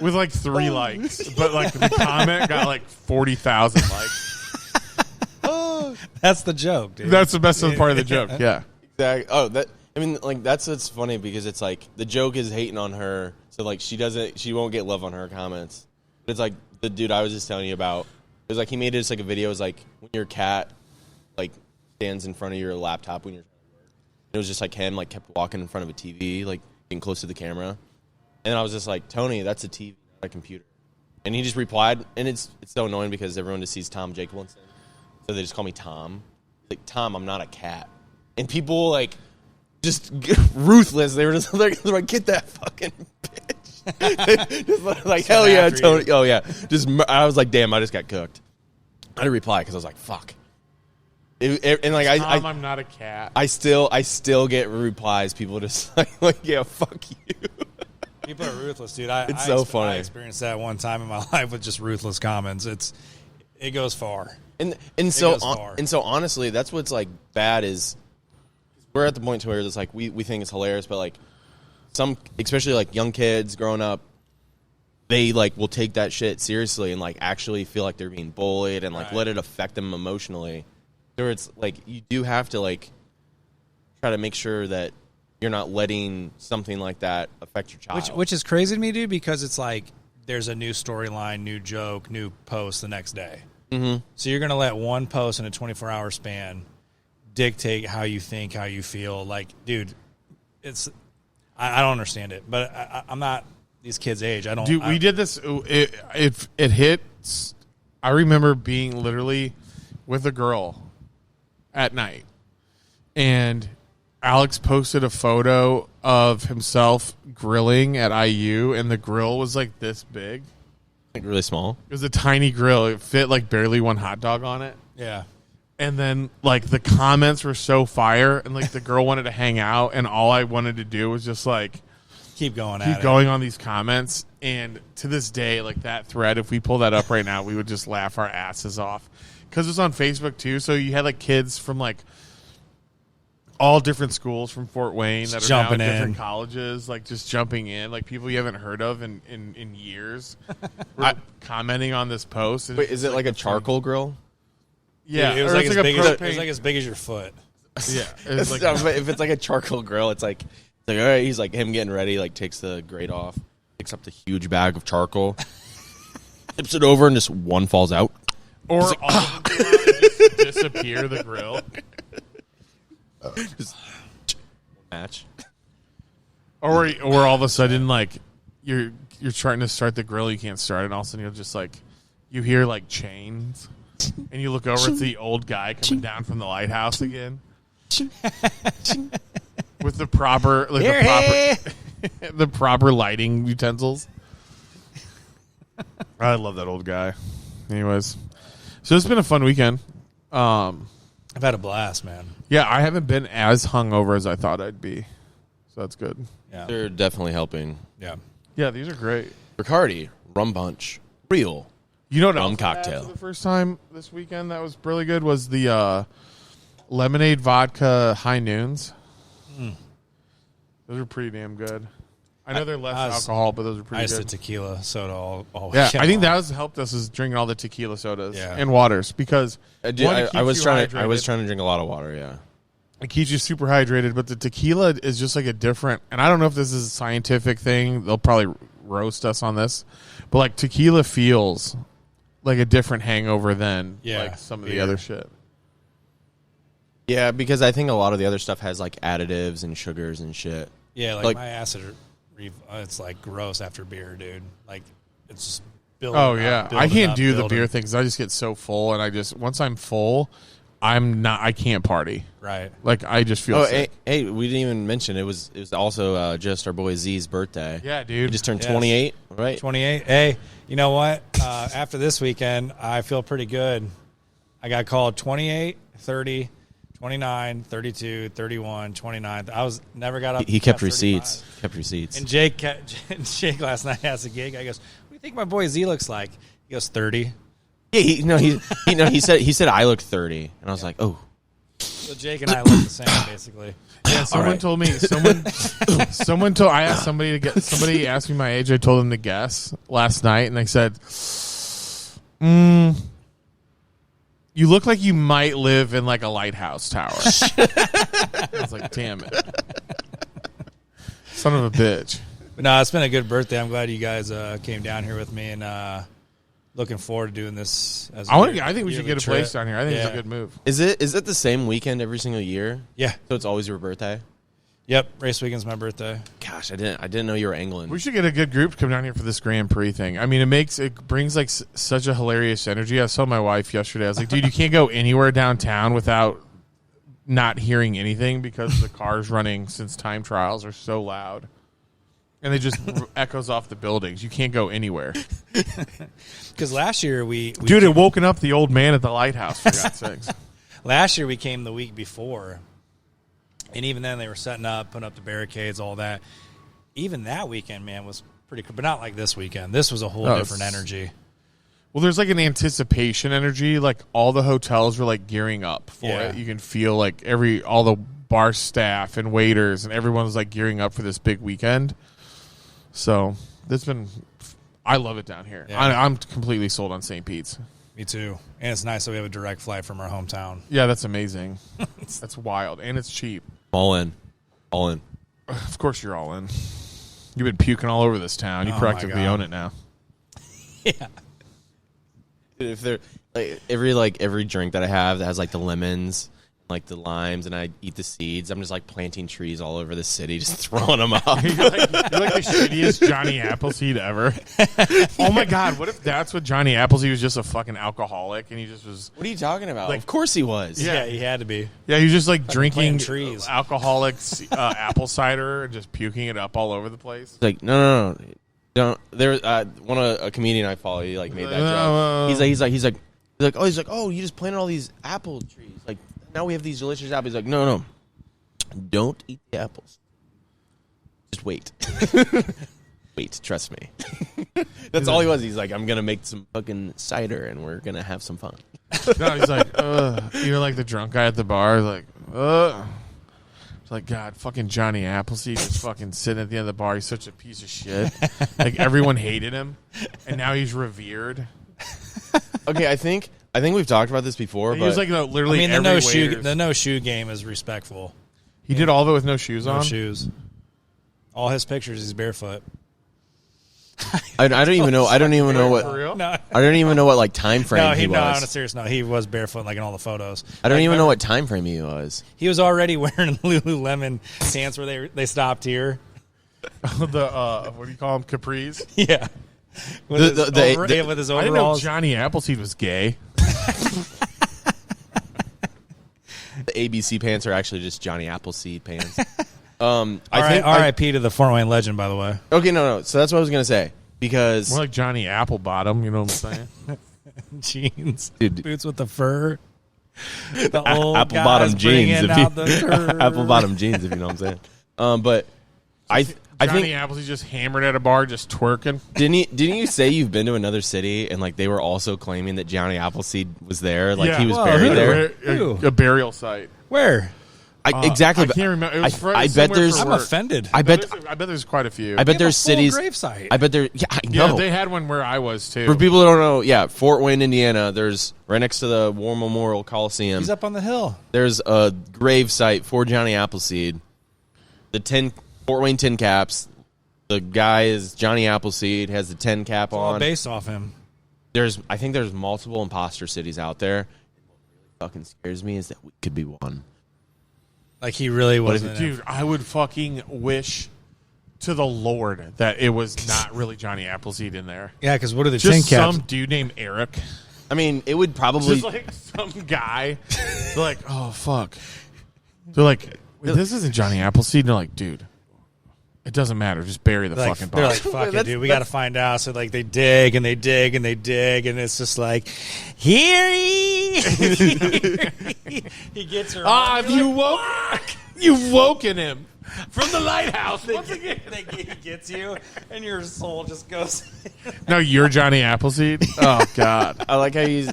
With like 3 likes, but like the comment got like 40,000 likes. That's the joke, dude. That's the best part of the joke. Yeah. exactly. Oh, that's what's funny because it's like the joke is hating on her, so like she won't get love on her comments. But it's like the dude I was just telling you about. It was like he made it just like a video. It was like when your cat like stands in front of your laptop when you're. It was just like him like kept walking in front of a TV, like getting close to the camera, and I was just like, Tony, that's a TV, not a computer. And he just replied, and it's so annoying because everyone just sees Tom Jacobson, so they just call me Tom. Like, Tom, I'm not a cat. And people like just ruthless. They were just like, get that fucking bitch. Just like hell yeah, Tony. Oh yeah. I was like, damn, I just got cooked. I didn't reply because I was like, fuck. And like Tom, I'm not a cat. I still get replies. People just like yeah, fuck you. People are ruthless, dude. It's so funny. I experienced that one time in my life with just ruthless comments. It goes far. And so honestly, that's what's like bad is we're at the point to where it's like we think it's hilarious, but like some, especially like young kids growing up, they like will take that shit seriously and like actually feel like they're being bullied and like let it affect them emotionally. So it's like you do have to like try to make sure that you're not letting something like that affect your child. Which is crazy to me, dude, because it's like there's a new storyline, new joke, new post the next day. Mm-hmm. So you're going to let one post in a 24-hour span dictate how you think, how you feel. Like, dude, I don't understand it, but I'm not these kids' age. I don't. Dude, we did this. It hit. I remember being literally with a girl at night, and Alex posted a photo of himself grilling at IU, and the grill was like this big. Like really small. It was a tiny grill. It fit like barely one hot dog on it. Yeah. And then like the comments were so fire, and like the girl wanted to hang out, and all I wanted to do was just like keep going on these comments. And to this day, like that thread, if we pull that up right now, we would just laugh our asses off because it's on Facebook too. So you had like kids from like all different schools from Fort Wayne that are now in different colleges, like just jumping in, like people you haven't heard of in years, commenting on this post. Wait, is it like a charcoal grill? Yeah, Dude, it was or like it's as big as your foot. Yeah, it was like, if it's like a charcoal grill, it's like all right. He's like him getting ready, like takes the grate off, picks up the huge bag of charcoal, tips it over, and just one falls out. Or all of them just disappear the grill. Just match. Or all of a sudden, like you're trying to start the grill, you can't start it, and all of a sudden you'll just like you hear like chains, and you look over, it's the old guy coming down from the lighthouse again with the proper the proper lighting utensils. I love that old guy. Anyways, so it's been a fun weekend. I've had a blast, man. Yeah, I haven't been as hungover as I thought I'd be, so that's good. Yeah. They're definitely helping. Yeah. Yeah, these are great. Bacardi, rum punch, real. You know what rum else I had cocktail. for the first time this weekend that was really good was the lemonade vodka high noons. Those are pretty damn good. I know they're less alcohol, but those are pretty I used good. to tequila soda all Yeah, weekend I think long. that has helped us is drinking all the tequila sodas Yeah. and waters because I hydrated. was trying to drink a lot of water. Yeah. It keeps you super hydrated, but the tequila is just like a different. And I don't know if this is a scientific thing. They'll probably roast us on this, but like tequila feels like a different hangover than like some of the other shit. Yeah, because I think a lot of the other stuff has like additives and sugars and shit. Yeah, like my acid, it's like gross after beer, dude. Like it's building. Oh yeah, I building can't up, do the building. beer thing because I just get so full, and once I'm full, I can't party. Right. Like I just feel Oh, sick. hey, we didn't even mention it was also just our boy Z's birthday. Yeah, He dude. just turned Yes. 28, right? 28. Hey, you know what? After this weekend, I feel pretty good. I got called 28, 30, 29, 32, 31, 29. I was never got up. He kept past receipts. 35. Kept receipts. And Jake last night has a gig. I goes, "What do you think my boy Z looks like?" He goes, 30. Yeah, he said I look 30, and I was like, oh. So Jake and I look the same, basically. Yeah, someone told me I asked somebody asked me my age. I told them to guess last night, and they said, "You look like you might live in like a lighthouse tower." I was like, "Damn it, son of a bitch!" But no, it's been a good birthday. I'm glad you guys came down here with me, and looking forward to doing this. As I think we should get a place down here. I think it's a Yeah. good move. Is it the same weekend every single year? Yeah. So it's always your birthday? Yep. Race weekend's my birthday. Gosh, I didn't know you were angling. We should get a good group to come down here for this Grand Prix thing. I mean, it brings like such a hilarious energy. I saw my wife yesterday. I was like, dude, you can't go anywhere downtown without not hearing anything because the cars running since time trials are so loud. And it just echoes off the buildings. You can't go anywhere. Because last year Dude, it woken up the old man at the lighthouse, for God's sakes. Last year we came the week before, and even then they were setting up, putting up the barricades, all that. Even that weekend, man, was pretty cool, but not like this weekend. This was a whole different energy. Well, there's like an anticipation energy. Like all the hotels were like gearing up for Yeah. it. You can feel like all the bar staff and waiters and everyone's like gearing up for this big weekend. So I love it down here. Yeah. I'm completely sold on St. Pete's. Me too. And it's nice that we have a direct flight from our hometown. Yeah, that's amazing. That's wild. And it's cheap. All in. Of course you're all in. You've been puking all over this town. You Oh, practically my God. own it now. Yeah. If they're like every drink that I have that has like the lemons, like the limes, and I eat the seeds, I'm just like planting trees all over the city, just throwing them up. You're like the shittiest Johnny Appleseed ever. Oh my God, what if that's what Johnny Appleseed was, just a fucking alcoholic and he just was What are you talking about? Like- Of course he was. Yeah, he had to be. Yeah, he was just like drinking planting trees. alcoholic apple cider and just puking it up all over the place. Like no. Don't there a comedian I follow, he like made that joke. He's like, oh, you just planted all these apple trees. Like now we have these delicious apples. He's like, no. Don't eat the apples. Just wait. Wait, trust me. That's all he was. He's like, I'm gonna make some fucking cider and we're gonna have some fun. No, he's like, you're like the drunk guy at the bar, like, It's like, God, fucking Johnny Appleseed just fucking sitting at the end of the bar. He's such a piece of shit. Like everyone hated him, and now he's revered. Okay, I think we've talked about this before, He but was like literally I mean, every waiter's- the no shoe game is respectful. He did all of it with no shoes No on. shoes. All his pictures, he's barefoot. I don't even know. I don't even know what. For real? No, I don't even know what like time frame he no, on a was. serious note, he was barefoot like in all the photos. I don't Like, even know remember- what time frame he was. He was already wearing Lululemon pants where they stopped here. The what do you call them? Capris. Yeah. With The- his the- over- the- yeah, with his I didn't know overalls. Johnny Appleseed was gay. The ABC pants are actually just Johnny Appleseed pants. I think. R.I.P. to the Fort Wayne legend, by the way. Okay, no. So that's what I was gonna say because More like Johnny Applebottom. You know what I'm saying? Jeans, Dude. boots with the fur. The old apple guys bottom jeans, bringing if you- out the fur. apple bottom jeans, if you know what I'm saying. But I Johnny think Appleseed just hammered at a bar, just twerking. didn't you say you've been to another city and like they were also claiming that Johnny Appleseed was there, like Yeah. he was Whoa, buried who? there? Who? A burial site. Where? Exactly. I can't remember. It was I bet somewhere there's. for I'm work. offended. I bet. I bet there's quite a few. I bet They have there's a full cities. gravesite. I bet there. Yeah, I yeah, know. they had one where I was too. For people that don't know, yeah, Fort Wayne, Indiana. There's right next to the War Memorial Coliseum. He's up on the hill. There's a grave site for Johnny Appleseed. The Fort Wayne tin caps. The guy is Johnny Appleseed. Has the 10 cap All on. based off him. I think there's multiple imposter cities out there. What fucking scares me is that we could be one. Like he really if- wasn't. Dude, I would fucking wish to the Lord that it was not really Johnny Appleseed in there. Yeah, because what are the tin Just caps? some dude named Eric. I mean, it would probably. Just like some guy. They're like, oh, fuck. They're like, wait, this isn't Johnny Appleseed. And they're like, dude, it doesn't matter. Just bury the fucking They're body. like, fuck it, dude. We got to find out. So, like, they dig and they dig and they dig, and it's just like, here he gets her. You've woken him from the lighthouse once again. He gets you, and your soul just goes. No, you're Johnny Appleseed? Oh, God. I like how you,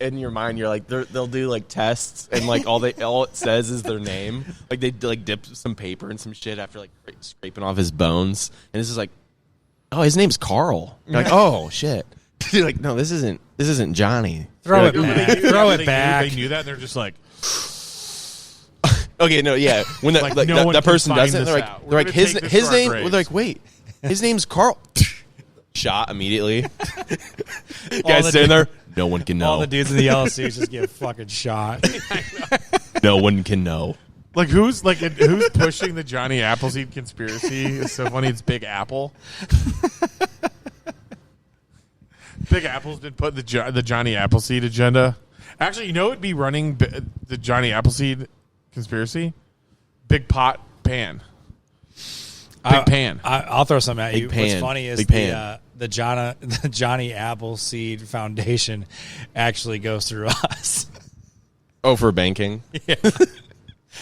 in your mind, you're like they'll do like tests, and like all it says is their name. Like they like dip some paper and some shit after like scraping off his bones, and this is like, oh, his name's Carl. You're like, oh shit. You're like, no, this isn't Johnny. Throw You're it like, back. Throw it back. They knew that, and they're just like, okay, no, yeah. When Like, no one that can person find does it, this they're out. like, We're they're like gonna take this his to our name. graves. They're like, wait, his name's Carl. Shot immediately. Guys sitting there. No one can know. All the dudes in the yellow suits just get fucking shot. No one can know. like who's pushing the Johnny Appleseed conspiracy? It's so funny. It's Big Apple. Big Apple's been putting the Johnny Appleseed agenda. Actually, you know who'd be running the Johnny Appleseed conspiracy? Big Pot Pan. Big Pan. I'll throw something at you. Big What's Pan. funny is Big Pan. the Johnny Appleseed Foundation actually goes through us. Oh, for banking.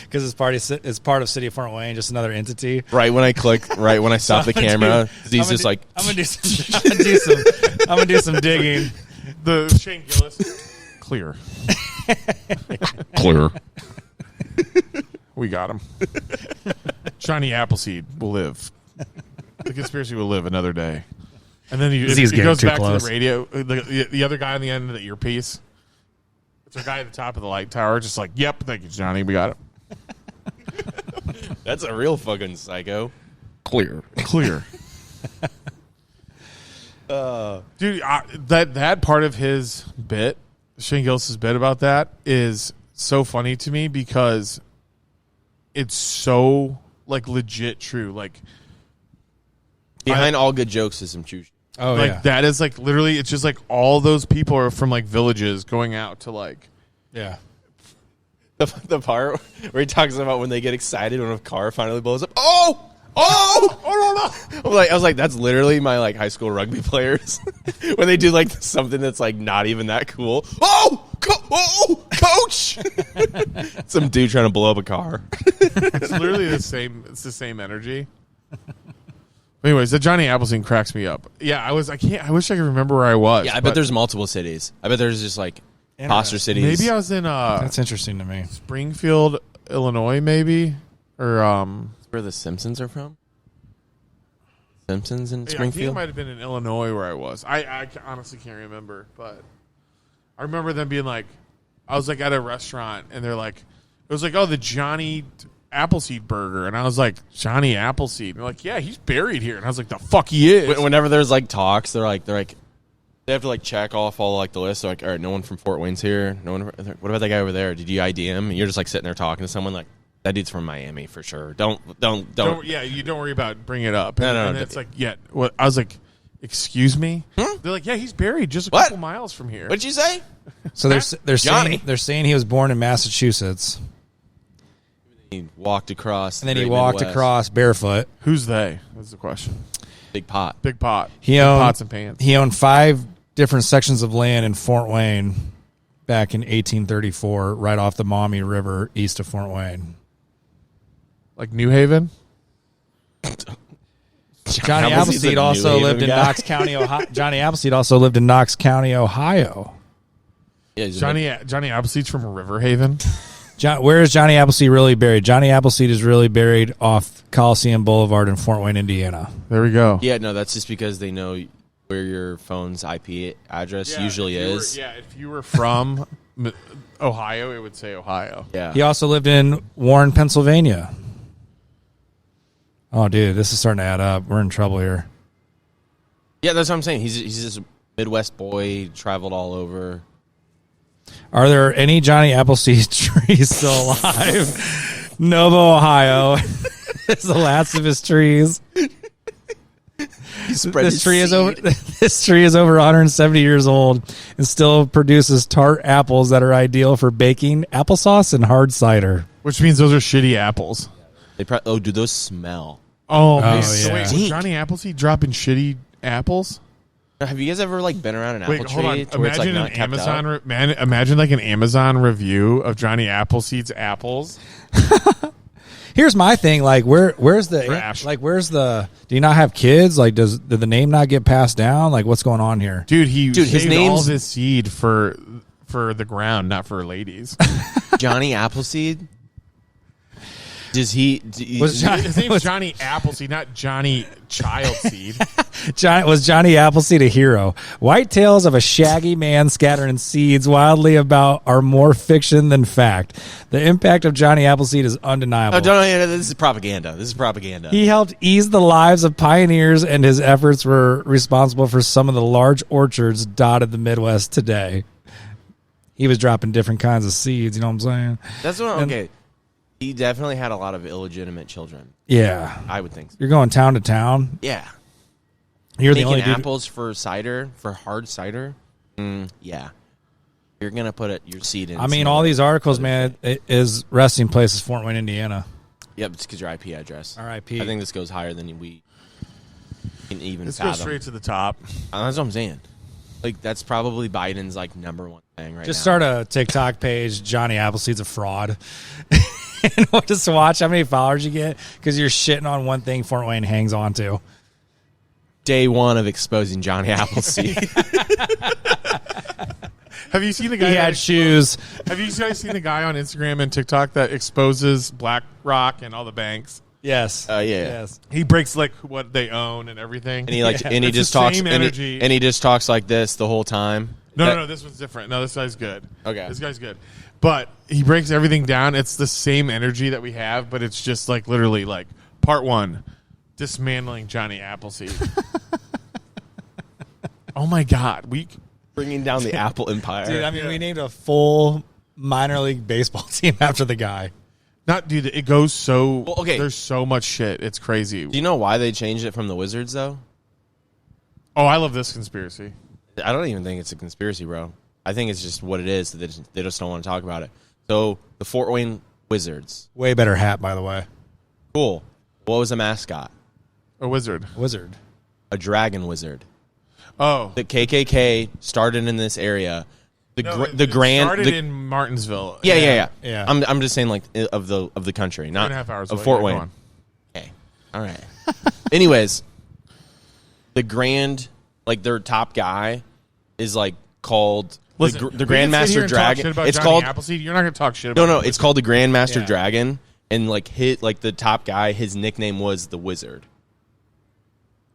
Because it's part of City of Fort Wayne, just another entity. Right when I stop the camera, he's just like, I'm gonna do some digging. The Shane Gillis. Clear. clear. We got him. Johnny Appleseed will live. The conspiracy will live another day. And then he goes back to the radio. The other guy on the end of the earpiece. It's a guy at the top of the light tower, just like, yep, thank you, Johnny. We got it. That's a real fucking psycho. Clear. Dude, that part of his bit, Shane Gillis' bit about that, is so funny to me because it's so like legit true. Like Behind all good jokes is some true shit. Oh like yeah, that is like literally, it's just like all those people are from like villages going out to like, yeah. The part where he talks about when they get excited when a car finally blows up. Oh, no! I was like, that's literally my like high school rugby players when they do like something that's like not even that cool. Coach! Some dude trying to blow up a car. it's literally the same. It's the same energy. Anyways, the Johnny Appleseed cracks me up. Yeah, I wish I could remember where I was. Yeah, I bet there's multiple cities. I bet there's just like imposter cities. Maybe I was in That's interesting to me. Springfield, Illinois, maybe, or where the Simpsons are from. Simpsons in I think it Springfield. might have been in Illinois where I was. I honestly can't remember, but I remember them being like, I was like at a restaurant and they're like, it was like, oh, the Johnny Appleseed burger, and I was like, Johnny Appleseed. And they're like, yeah, he's buried here, and I was like, the fuck he is. Whenever there's like talks, they're like they have to like check off all like the list. They're like, all right, no one from Fort Wayne's here. No one. What about that guy over there? Did you ID him? And you're just like sitting there talking to someone like, that dude's from Miami for sure. Don't. Yeah, you don't worry about bringing it up. No. And it's like, yeah. What I was like, excuse me. They're like, yeah, he's buried just a What? couple miles from here. What'd you say? So they're Johnny. saying he was born in Massachusetts, He walked across, and then he Great walked Midwest. across barefoot. Who's they? That's the question. Big pot. Big pot. He Big owned pots and pans. He owned 5 different sections of land in Fort Wayne back in 1834, right off the Maumee River, east of Fort Wayne. Like New Haven. Johnny Appleseed's a Appleseed New also Haven lived in guy. Knox County, Ohio. Johnny Appleseed also lived in Knox County, Ohio. Yeah, he's Johnny Appleseed's from River Haven. Where is Johnny Appleseed really buried? Johnny Appleseed is really buried off Coliseum Boulevard in Fort Wayne, Indiana. There we go. Yeah, no, that's just because they know where your phone's IP address usually is. If you were from Ohio, it would say Ohio. Yeah. He also lived in Warren, Pennsylvania. Oh, dude, this is starting to add up. We're in trouble here. Yeah, that's what I'm saying. He's just a Midwest boy, traveled all over. Are there any Johnny Appleseed trees still alive? Novo, Ohio is the last of his trees. spread this his tree is seed. over. This tree is over 170 years old and still produces tart apples that are ideal for baking applesauce and hard cider. Which means those are shitty apples. Do those smell? Oh, man. yeah. So wait, was Johnny Appleseed dropping shitty apples? Have you guys ever like been around an apple Wait, tree hold on. to where it's like Imagine not an kept Amazon. up? Imagine like an Amazon review of Johnny Appleseed's apples. Here's my thing: like, where's the Trash. like, where's the? Do you not have kids? Like, did the name not get passed down? Like, what's going on here? Dude, his saved all name's- of his seed for the ground, not for ladies. Johnny Appleseed. Does he? Was John- His name's Johnny Appleseed, not Johnny Childseed. Johnny Appleseed a hero? White tales of a shaggy man scattering seeds wildly about are more fiction than fact. The impact of Johnny Appleseed is undeniable. Oh, this is propaganda. This is propaganda. He helped ease the lives of pioneers, and his efforts were responsible for some of the large orchards dotted the Midwest today. He was dropping different kinds of seeds, you know what I'm saying? That's what. Okay, he definitely had a lot of illegitimate children. Yeah. I would think so. You're going town to town. Yeah, You're the making only dude. apples for cider, for hard cider. Yeah, you're gonna put your seed in. I mean, some all other- these articles, man, his resting place is Fort Wayne, Indiana. Yep, it's because your IP address. R.I.P. I think this goes higher than we can even Let's fathom. go straight to the top. That's what I'm saying. Like that's probably Biden's like number one thing right Just now. start a TikTok page. Johnny Appleseed's a fraud. And we'll just watch how many followers you get because you're shitting on one thing Fort Wayne hangs on to. Day one of exposing Johnny Appleseed. Have you seen the guy? He had shoes. Have you guys seen the guy on Instagram and TikTok that exposes BlackRock and all the banks? Yes. Yeah. Yes. He breaks like what they own and everything. And he like, and he It's just the talks, same and energy. he just talks like this the whole time. No, this one's different. No, this guy's good. Okay. This guy's good. But he breaks everything down. It's the same energy that we have, but it's just like literally like part one, dismantling Johnny Appleseed. Oh my God. Bringing down the Apple empire. Dude, I mean, we named a full minor league baseball team after the guy. Dude, it goes so. Well, okay. There's so much shit. It's crazy. Do you know why they changed it from the Wizards though? Oh, I love this conspiracy. I don't even think it's a conspiracy, bro. I think it's just what it is. They just don't want to talk about it. So the Fort Wayne Wizards. Way better hat, by the way. Cool. What was the mascot? A wizard. Wizard. A dragon wizard. Oh. The KKK started in this area. It grand started in Martinsville. Yeah. Yeah. I'm just saying like of the country, not 2.5 hours of away. Fort Yeah, go Wayne. on. Okay. All right. Anyways, the grand, like their top guy is like called Listen, the we can sit here Grandmaster and talk Dragon. shit about It's Johnny called Appleseed. You're not going to talk shit about no. him. It's called the Grandmaster Yeah. Dragon, and like the top guy, his nickname was the Wizard.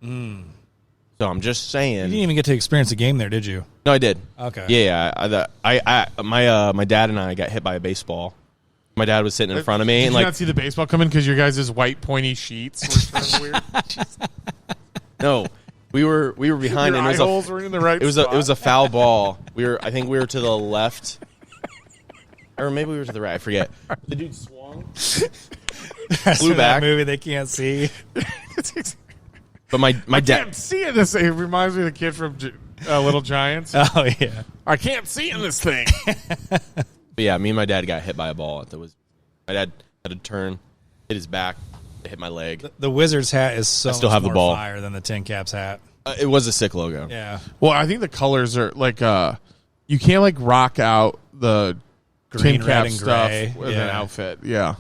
So I'm just saying. You didn't even get to experience a game there, did you? No, I did. Okay. Yeah. My dad and I got hit by a baseball. My dad was sitting in front of me, Did and you like, not see the baseball coming because your guys' white pointy sheets were sort of weird? no, we were behind, Your and eye it was a holes were in the right It spot. was a foul ball. I think we were to the left, or maybe we were to the right. I forget. The dude swung, flew That back. movie they can't see. But my I dad, can't see in this. It reminds me of the kid from Little Giants. Oh yeah. I can't see in this thing. but yeah, me and my dad got hit by a ball. My dad had to turn, hit his back, it hit my leg. The Wizards hat is so still much have the more ball. fire than the Tin Caps hat. It was a sick logo. Yeah. Well, I think the colors are like you can't like rock out the Green, tin red, cap and stuff gray. with an Yeah. outfit. Yeah,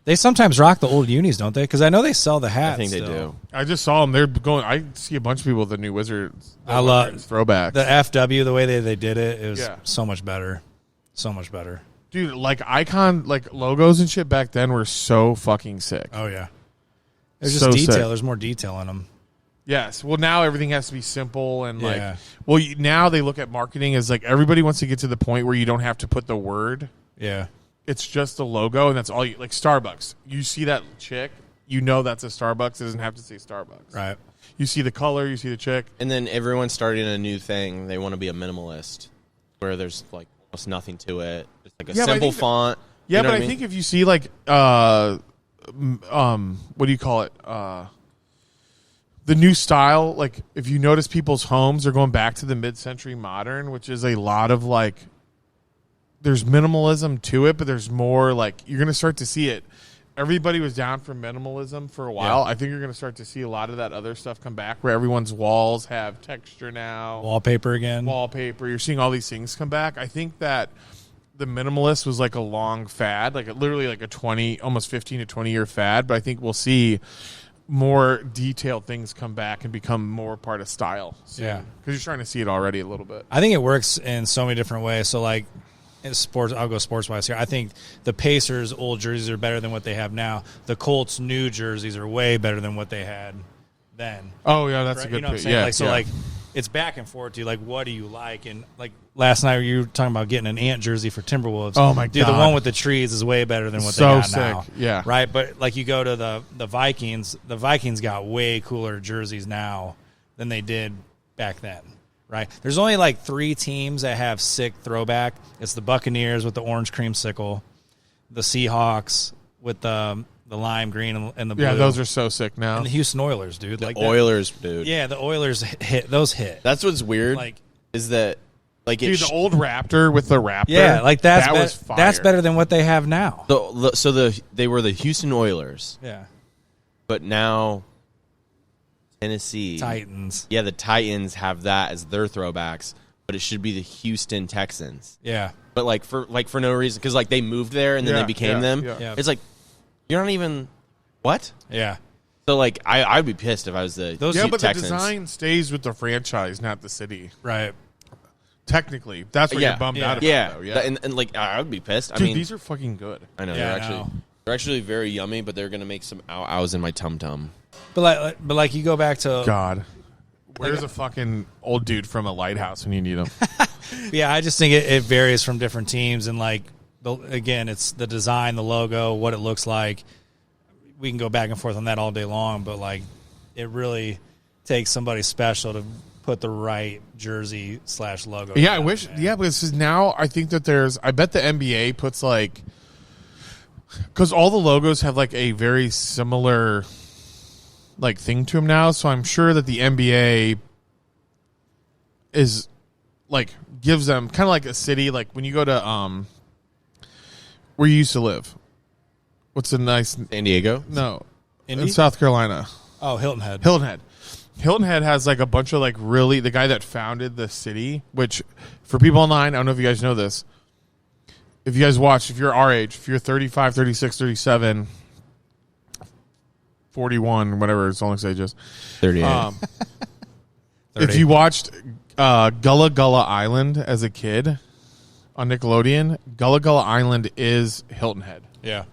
They sometimes rock the old unis, don't they? Because I know they sell the hats. I think they still. do. I just saw them. They're going. I see a bunch of people with the new Wizards. I love throwbacks. the FW, the way they did it. It was Yeah. so much better. So much better. Dude, like icon, like logos and shit back then were so fucking sick. Oh yeah. There's just So detail. sick. There's more detail in them. Yes. Well, now everything has to be simple and like. Yeah. Well, now they look at marketing as like everybody wants to get to the point where you don't have to put the word. Yeah. It's just the logo, and that's all you like. Starbucks. You see that chick, you know that's a Starbucks. It doesn't have to say Starbucks. Right. You see the color, you see the chick. And then everyone's starting a new thing. They want to be a minimalist, where there's like almost nothing to it. It's like a Yeah, but I simple think that- font. Yeah, You know but what I mean? think if you see like what do you call it? the new style, like if you notice people's homes are going back to the mid-century modern, which is a lot of like, there's minimalism to it, but there's more like, you're going to start to see it. Everybody was down for minimalism for a while. I think you're going to start to see a lot of that other stuff come back where everyone's walls have texture now. Wallpaper again. Wallpaper. You're seeing all these things come back. I think that the minimalist was like a long fad, like literally like a almost 15 to 20 year fad. But I think we'll see more detailed things come back and become more part of style soon. Yeah. Because you're starting to see it already a little bit. I think it works in so many different ways. So, like, in sports, I'll go sports-wise here. I think the Pacers' old jerseys are better than what they have now. The Colts' new jerseys are way better than what they had then. Oh, yeah, that's Right? a good You know what I'm pick. saying? Yeah, Like, so, yeah. like, it's back and forth to, like, what do you like? And, like, last night you were talking about getting an ant jersey for Timberwolves. Oh, my Dude, God. the one with the trees is way better than what So they got sick. now. Yeah. Right? But, like, you go to the Vikings. The Vikings got way cooler jerseys now than they did back then. Right, there's only like 3 teams that have sick throwback. It's the Buccaneers with the orange creamsicle, the Seahawks with the lime green and the blue. Yeah, those are so sick now. and the Houston Oilers, dude. Like that. Oilers, dude. Yeah, the Oilers hit those hit. That's what's weird. Like, is that like Dude, the old Raptor with the Raptor. yeah, like that that's was fire. that's better than what they have now. they were the Houston Oilers, Yeah, but now Tennessee Titans. Yeah, the Titans have that as their throwbacks, but it should be the Houston Texans. Yeah, But for no reason, because like they moved there and then Yeah, they became yeah, them. yeah. Yeah. It's like you're not even what. yeah. So like I'd be pissed if I was the Those- Yeah, but Texans. the design stays with the franchise, not the city. Right. Technically, that's what Yeah, you're bummed yeah. out about. Yeah, though. Yeah. and like I would be pissed. Dude, I mean, these are fucking good. I know Yeah, I they're know. actually very yummy, but they're gonna make some ows in my tum tum. But like you go back to God, where's a fucking old dude from a lighthouse when you need him? yeah. I just think it varies from different teams and like again, it's the design, the logo, what it looks like. We can go back and forth on that all day long, but like it really takes somebody special to put the right jersey / logo. Yeah, I together, wish. man. Yeah, because now I think that I bet the NBA puts like, because all the logos have like a very similar like thing to them now. So I'm sure that the NBA is like gives them kind of like a city, like when you go to where you used to live. What's a nice San Diego. no Indy? in South Carolina? Oh, Hilton Head. Hilton Head. Hilton Head has like a bunch of like really the guy that founded the city, which for people online, I don't know if you guys know this. If you guys watch, if you're our age, if you're 35, 36, 37, 41, whatever his only age is. 38. If you watched Gullah Gullah Island as a kid on Nickelodeon, Gullah Gullah Island is Hilton Head. Yeah.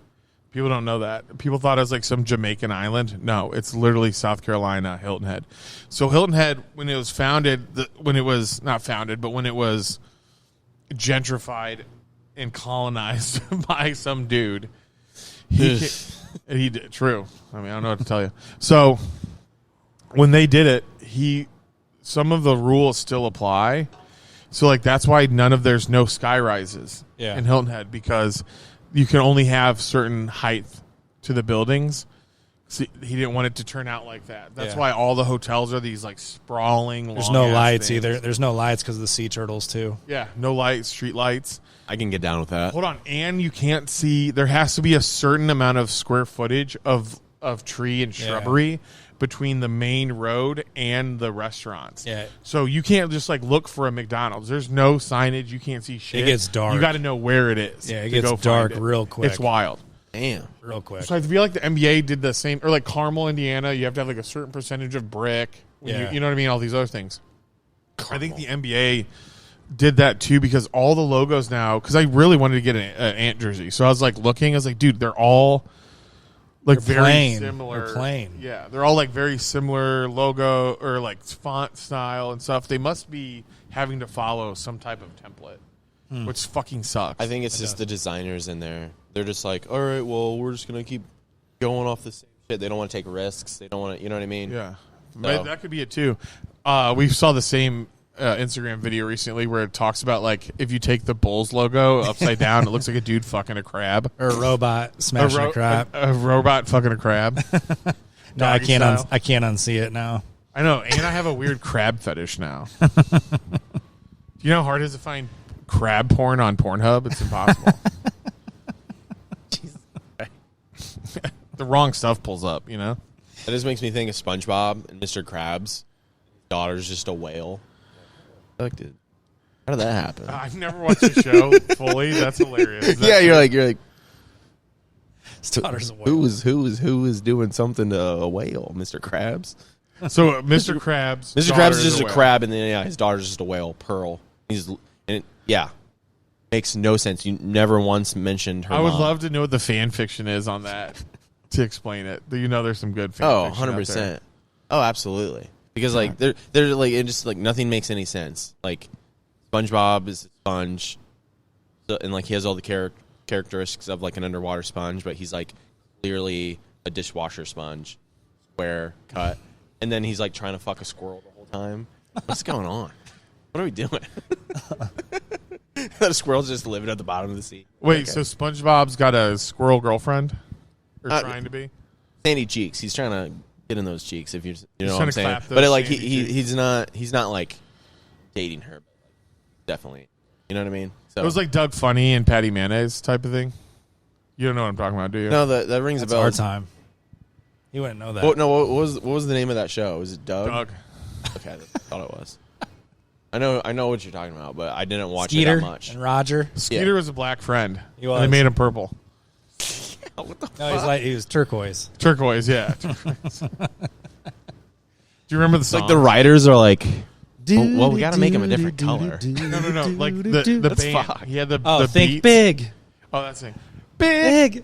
People don't know that. People thought it was like some Jamaican island. No, it's literally South Carolina, Hilton Head. So Hilton Head, when it was founded, when it was not founded, but when it was gentrified and colonized by some dude, he did. True. I mean, I don't know what to tell you. So when they did it, some of the rules still apply. So like that's why there's no sky rises in Hilton Head, because you can only have certain height to the buildings. So he didn't want it to turn out like that. That's why all the hotels are these like sprawling. There's no lights things. either. There's no lights because of the sea turtles too. Yeah, no lights, street lights. I can get down with that. Hold on, and you can't see. There has to be a certain amount of square footage of tree and shrubbery between the main road and the restaurants. Yeah. So you can't just like look for a McDonald's. There's no signage. You can't see shit. It gets dark. You got to know where it is. Yeah, it to gets go find dark it. real quick. It's wild. Damn. Real quick. So I feel like the NBA did the same, or like Carmel, Indiana. You have to have like a certain percentage of brick. You know what I mean? All these other things. I think the NBA did that too, because all the logos now, because I really wanted to get an Ant jersey. So I was like looking, I was like, dude, they're all like They're very plain. similar. They're plain. Yeah, they're all like very similar logo or like font style and stuff. They must be having to follow some type of template, which fucking sucks. I think it's just the designers in there. They're just like, all right, well, we're just gonna keep going off the same shit. They don't want to take risks. They don't want to, you know what I mean? Yeah, So- that could be it too. We saw the same Instagram video recently where it talks about like if you take the Bulls logo upside down, it looks like a dude fucking a crab. Or a robot smashing a crab. A robot fucking a crab. No, I Doggy can't. style. I can't unsee it now. I know, and I have a weird crab fetish now. Do you know how hard it is to find crab porn on Pornhub? It's impossible. The wrong stuff pulls up, you know? That just makes me think of SpongeBob and Mr. Krabs. His daughter's just a whale. Like, dude, how did that happen? I've never watched the show fully. That's hilarious. Yeah, you're like, His daughter's a whale. who is doing something to a whale, Mr. Krabs? So Mr. Krabs. Mr. daughter Krabs is just a whale. crab, and then his daughter's just a whale, Pearl. Makes no sense. You never once mentioned her. I would mom. love to know what the fan fiction is on that to explain it. Do you know there's some good fan Oh, fiction out 100%. Oh, absolutely. Because like they're like it just like nothing makes any sense. Like SpongeBob is a sponge, and like he has all the characteristics of like an underwater sponge, but he's like clearly a dishwasher sponge, square cut, and then he's like trying to fuck a squirrel the whole time. What's going on? What are we doing? That squirrel's just living at the bottom of the sea. Wait, Okay. so SpongeBob's got a squirrel girlfriend? Or trying to be? Sandy cheeks. He's trying to get in those cheeks. If you know what trying I'm to saying. clap those But like sandy he's not like dating her. But definitely, you know what I mean. So It was like Doug Funny and Patty Mayonnaise type of thing. You don't know what I'm talking about, do you? no, that rings That's a bell. our time. You wouldn't know that. What was the name of that show? Was it Doug? Doug. Okay, I thought it was. I know what you're talking about, but I didn't watch Skeeter it that much. and Roger. Skeeter was a black friend. He was. And they made him purple. What the No, he was turquoise. Turquoise, yeah. Turquoise. Do you remember the It's song? like the writers are like, well, we got to make him a different color. No. Like the Let's band. fuck. He had the Think beats. big. Oh, that's it. Big.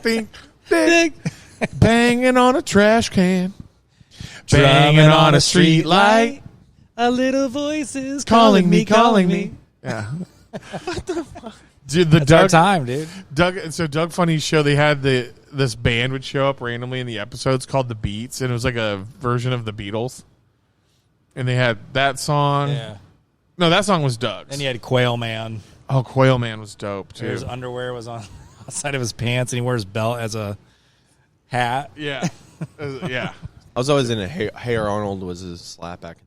Think big. Banging on a trash can. Drumming on a street light. A little voice is Calling me. Yeah. What the fuck? Dude, the That's our Doug, time, dude. Doug Funny's show, they had this band would show up randomly in the episodes called The Beats, and it was like a version of the Beatles. And they had that song. Yeah. No, that song was Doug's. Then you had Quail Man. Oh, Quail Man was dope too. His underwear was on outside of his pants, and he wears belt as a hat. Yeah. Yeah. I was always in a Hey Arnold was his slap back.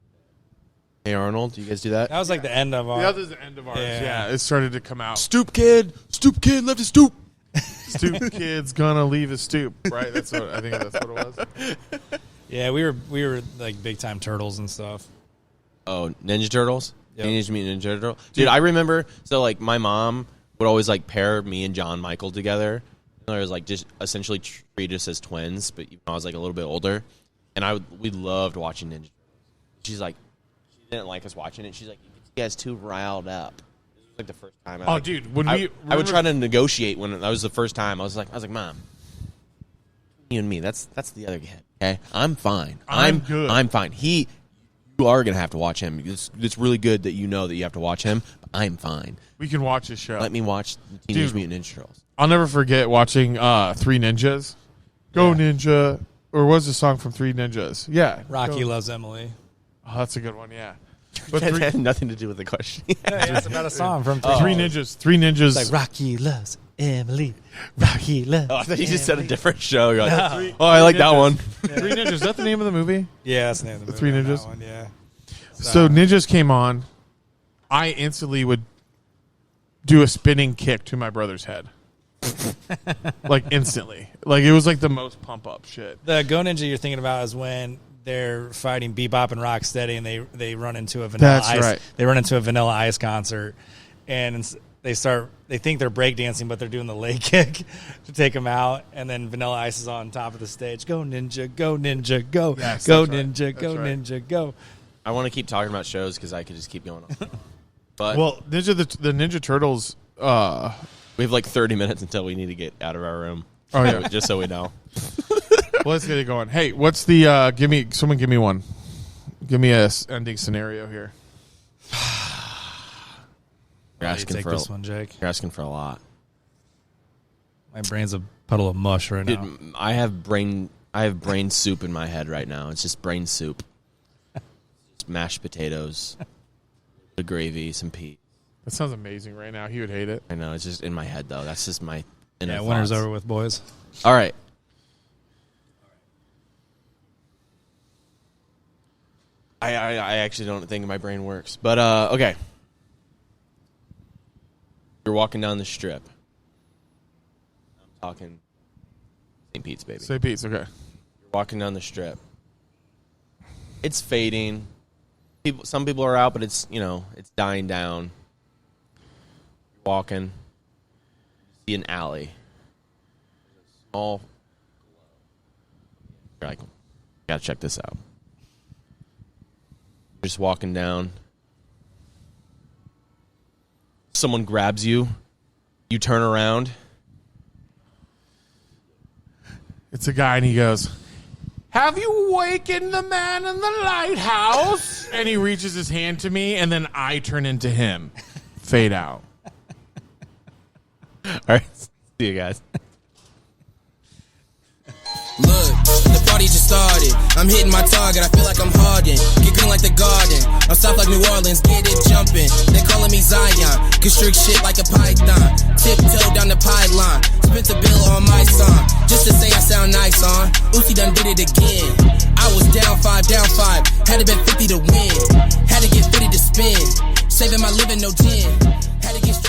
Hey Arnold, do you guys do that? That was like the end of our. The other's the end of ours. Yeah. It started to come out. Stoop kid left his stoop. Stoop kid's gonna leave his stoop, right? That's what I think. That's what it was. Yeah, we were like big time turtles and stuff. Oh, Ninja Turtles? Yep. Teenage Mutant Ninja Turtle? Dude, I remember, so like my mom would always like pair me and John Michael together. I was like just essentially treat us as twins, but I was like a little bit older. And we loved watching Ninja Turtles. She's like, she didn't like us watching it. She's like, you guys too riled up. This was like the first time. Dude, when I would try to negotiate when that was the first time. I was like, Mom, you and me, that's the other kid. Okay, I'm fine. I'm good. I'm fine. You are gonna have to watch him. It's really good that you know that you have to watch him. But I'm fine. We can watch this show. Let me watch Teenage Dude. Mutant Ninja Turtles. I'll never forget watching Three Ninjas. Go Ninja. Or was the song from Three Ninjas? Yeah. Rocky Go. loves Emily. Oh, that's a good one, yeah. But That three, had nothing to do with the question. Yeah, it's about a song from Three Ninjas. Three Ninjas. It's like Rocky loves Emily. Rocky loves. Oh, I thought you just said a different show. You're like, No. oh, I like that Ninjas. one. Three Ninjas. Is that the name of the movie? Yeah, that's the name of the Three movie on Ninjas? that one, yeah. So Ninjas came on. I instantly would do a spinning kick to my brother's head. Like instantly. Like it was like the most pump up shit. The Go Ninja you're thinking about is when they're fighting Bebop and Rocksteady, and they run into a Vanilla That's Ice. right. They run into a Vanilla Ice concert, and they think they're breakdancing, but they're doing the leg kick to take them out, and then Vanilla Ice is on top of the stage. Go Ninja, go Ninja, go, Yes, go that's right. Ninja, go That's right. Ninja, go. I want to keep talking about shows because I could just keep going on. But Well, the Ninja Turtles. we have like 30 minutes until we need to get out of our room. Oh, yeah. Just so we know. Well, let's get it going. Hey, what's the? Give me one. Give me a ending scenario here. You're You asking take for this one, Jake. You're asking for a lot. My brain's a puddle of mush right now. Dude, I have brain soup in my head right now. It's just brain soup. Just mashed potatoes, the gravy, some peas. That sounds amazing right now. He would hate it. I know it's just in my head though. That's just my inner Yeah, winter's thoughts. over with, boys. All right. I actually don't think my brain works. But okay. You're walking down the strip. I'm talking St. Pete's, baby. St. Pete's, okay. You're walking down the strip. It's fading. Some people are out, but it's it's dying down. You're walking. You see an alley. Small. You're like, gotta check this out. You're just walking down. Someone grabs you. You turn around. It's a guy, and he goes, "Have you wakened the man in the lighthouse?" And he reaches his hand to me, and then I turn into him. Fade out. All right. See you guys. Look, the party just started. I'm hitting my target, I feel like I'm Harden. Get green like the garden. I'm soft like New Orleans, get it jumping. They calling me Zion, constrict shit like a python. Tiptoe down the pylon, spent the bill on my song. Just to say I sound nice on. Uzi done did it again. I was down 5, had to bet 50 to win. Had to get 50 to spin. Saving my living, no 10. Had to get